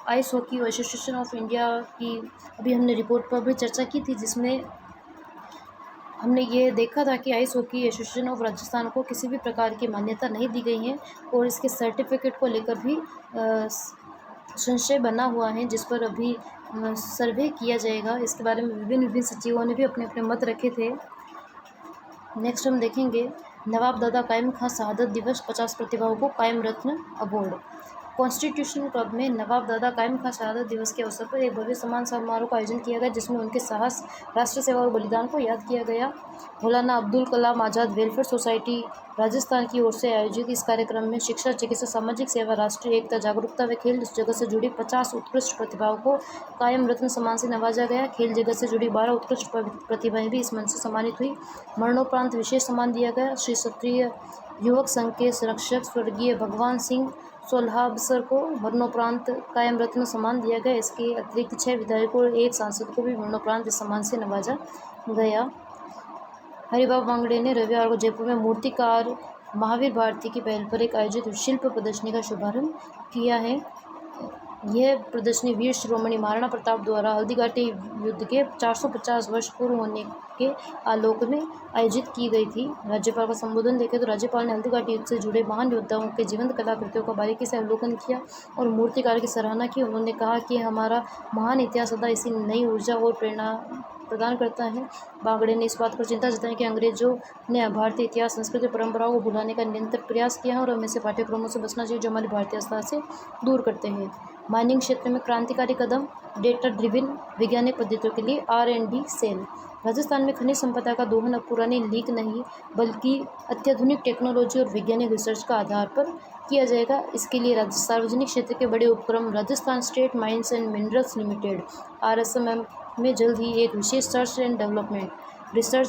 Ice hockey association of India की अभी हमने रिपोर्ट पर भी चर्चा की थी, जिसमें हमने ये देखा था कि ice hockey association of Rajasthan को किसी भी प्रकार की मान्यता नहीं दी गई है और इसके सर्टिफिकेट को लेकर भी संशय बना हुआ है, जिस पर अभी सर्वे किया जाएगा। इसके बारे में विभिन्न सचिवों ने भी अपने अपने मत रखे थे। नेक्स्ट हम देखेंगे नवाब दादा कायम खां शहादत दिवस, 50 प्रतिभाओं को कायम रत्न अवार्ड। कॉन्स्टिट्यूशन क्लब में नवाब दादा कायम खां शहादत दिवस के अवसर पर एक भव्य सम्मान समारोह का आयोजन किया गया, जिसमें उनके साहस, राष्ट्र सेवा और बलिदान को याद किया गया। मौलाना अब्दुल कलाम आज़ाद वेलफेयर सोसाइटी राजस्थान की ओर से आयोजित इस कार्यक्रम में शिक्षा, चिकित्सा, सामाजिक सेवा, राष्ट्रीय एकता, जागरूकता व खेल जगत से जुड़ी 50 उत्कृष्ट प्रतिभाओं को कायम रत्न सम्मान से नवाजा गया। खेल जगत से जुड़ी 12 उत्कृष्ट प्रतिभाएं भी इस मंच से सम्मानित हुई। मरणोपरांत विशेष सम्मान दिया गया। श्री क्षत्रिय युवक संघ के संरक्षक स्वर्गीय भगवान सिंह सोल्हाबसर को मरणोपरांत कायम रत्न सम्मान दिया गया। इसके अतिरिक्त 6 विधायकों और 1 सांसद को भी मरणोपरांत इस सम्मान से नवाजा गया। हरिबाबू वांगड़े ने रविवार को जयपुर में मूर्तिकार महावीर भारती की पहल पर एक आयोजित शिल्प प्रदर्शनी का शुभारंभ किया है। यह प्रदर्शनी वीर शिरोमणि महाराणा प्रताप द्वारा हल्दीघाटी युद्ध के 450 वर्ष पूर्व होने के आलोक में आयोजित की गई थी। राज्यपाल का संबोधन देखें तो राज्यपाल ने हल्दीघाटी युद्ध से जुड़े महान योद्धाओं के जीवंत कलाकृतियों का बारीकी से अवलोकन किया और मूर्तिकार की सराहना की। उन्होंने कहा कि हमारा महान इतिहास सदा इसी नई ऊर्जा और प्रेरणा प्रदान करता है। बागड़े ने इस बात पर चिंता जताई कि अंग्रेजों ने भारतीय इतिहास, संस्कृति और परंपराओं को भुलाने का निरंतर प्रयास किया है और हमें ऐसे पाठ्यक्रमों से बचना चाहिए जो हमारी भारतीय आस्था से दूर करते हैं। माइनिंग क्षेत्र में क्रांतिकारी कदम, डेटा ड्रिवन वैज्ञानिक पद्धतियों के लिए R&D सेल। राजस्थान में खनिज संपदा का दोहन अब पुरानी लीक नहीं बल्कि अत्याधुनिक टेक्नोलॉजी और वैज्ञानिक रिसर्च का आधार पर किया जाएगा। इसके लिए सार्वजनिक क्षेत्र के बड़े उपक्रम Rajasthan state mines and minerals limited RSMM में जल्द ही एक विशेष research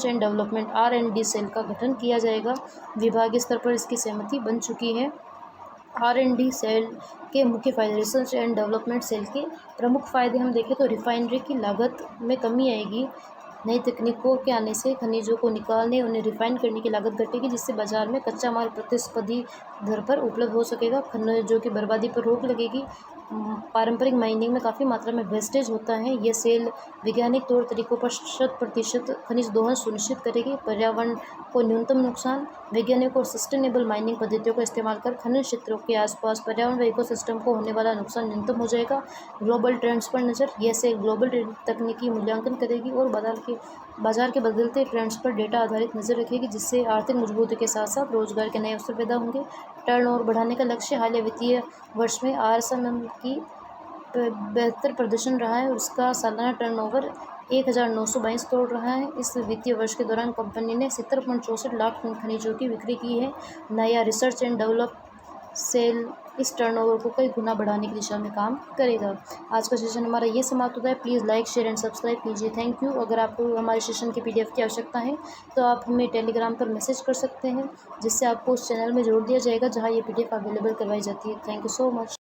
and development R&D cell का गठन किया जाएगा। विभागीय स्तर पर इसकी सहमति बन चुकी है। R&D सेल के मुख्य फायदे। रिसर्च एंड डेवलपमेंट सेल के प्रमुख फायदे हम देखें तो रिफाइनरी की लागत में कमी आएगी। नई तकनीकों के आने से खनिजों को निकालने, उन्हें रिफाइन करने की लागत घटेगी, जिससे बाजार में कच्चा माल प्रतिस्पर्धी दर पर उपलब्ध हो सकेगा। खनिजों की बर्बादी पर रोक लगेगी। पारंपरिक माइनिंग में काफ़ी मात्रा में वेस्टेज होता है। यह सेल वैज्ञानिक तौर तरीकों पर 100% खनिज दोहन सुनिश्चित करेगी। पर्यावरण को न्यूनतम नुकसान। वैज्ञानिक और सस्टेनेबल माइनिंग पद्धतियों का इस्तेमाल कर खनन क्षेत्रों के आसपास पर्यावरण व इकोसिस्टम को होने वाला नुकसान न्यूनतम हो जाएगा। ग्लोबल ट्रेंड्स पर नज़र। यह सेल ग्लोबल तकनीकी मूल्यांकन करेगी और बाजार के बदलते ट्रेंड्स पर डेटा आधारित नज़र रखेगी, जिससे आर्थिक मजबूती के साथ साथ रोजगार के नए अवसर पैदा होंगे। टर्नओवर बढ़ाने का लक्ष्य। हालिया वित्तीय वर्ष में RSMM की बेहतर प्रदर्शन रहा है और उसका सालाना टर्नओवर 1922 करोड़ रहा है। इस वित्तीय वर्ष के दौरान कंपनी ने 70.64 लाख टन खनिजों की बिक्री की है। नया रिसर्च एंड डेवलप सेल इस टर्नओवर को कई गुना बढ़ाने की दिशा में काम करेगा। आज का सेशन हमारा ये समाप्त होता है। Please like, share and subscribe कीजिए। Thank you. अगर आपको हमारे सेशन की PDF की आवश्यकता है तो आप हमें टेलीग्राम पर मैसेज कर सकते हैं, जिससे आपको उस चैनल में जोड़ दिया जाएगा जहाँ ये PDF अवेलेबल करवाई जाती है। Thank you so much.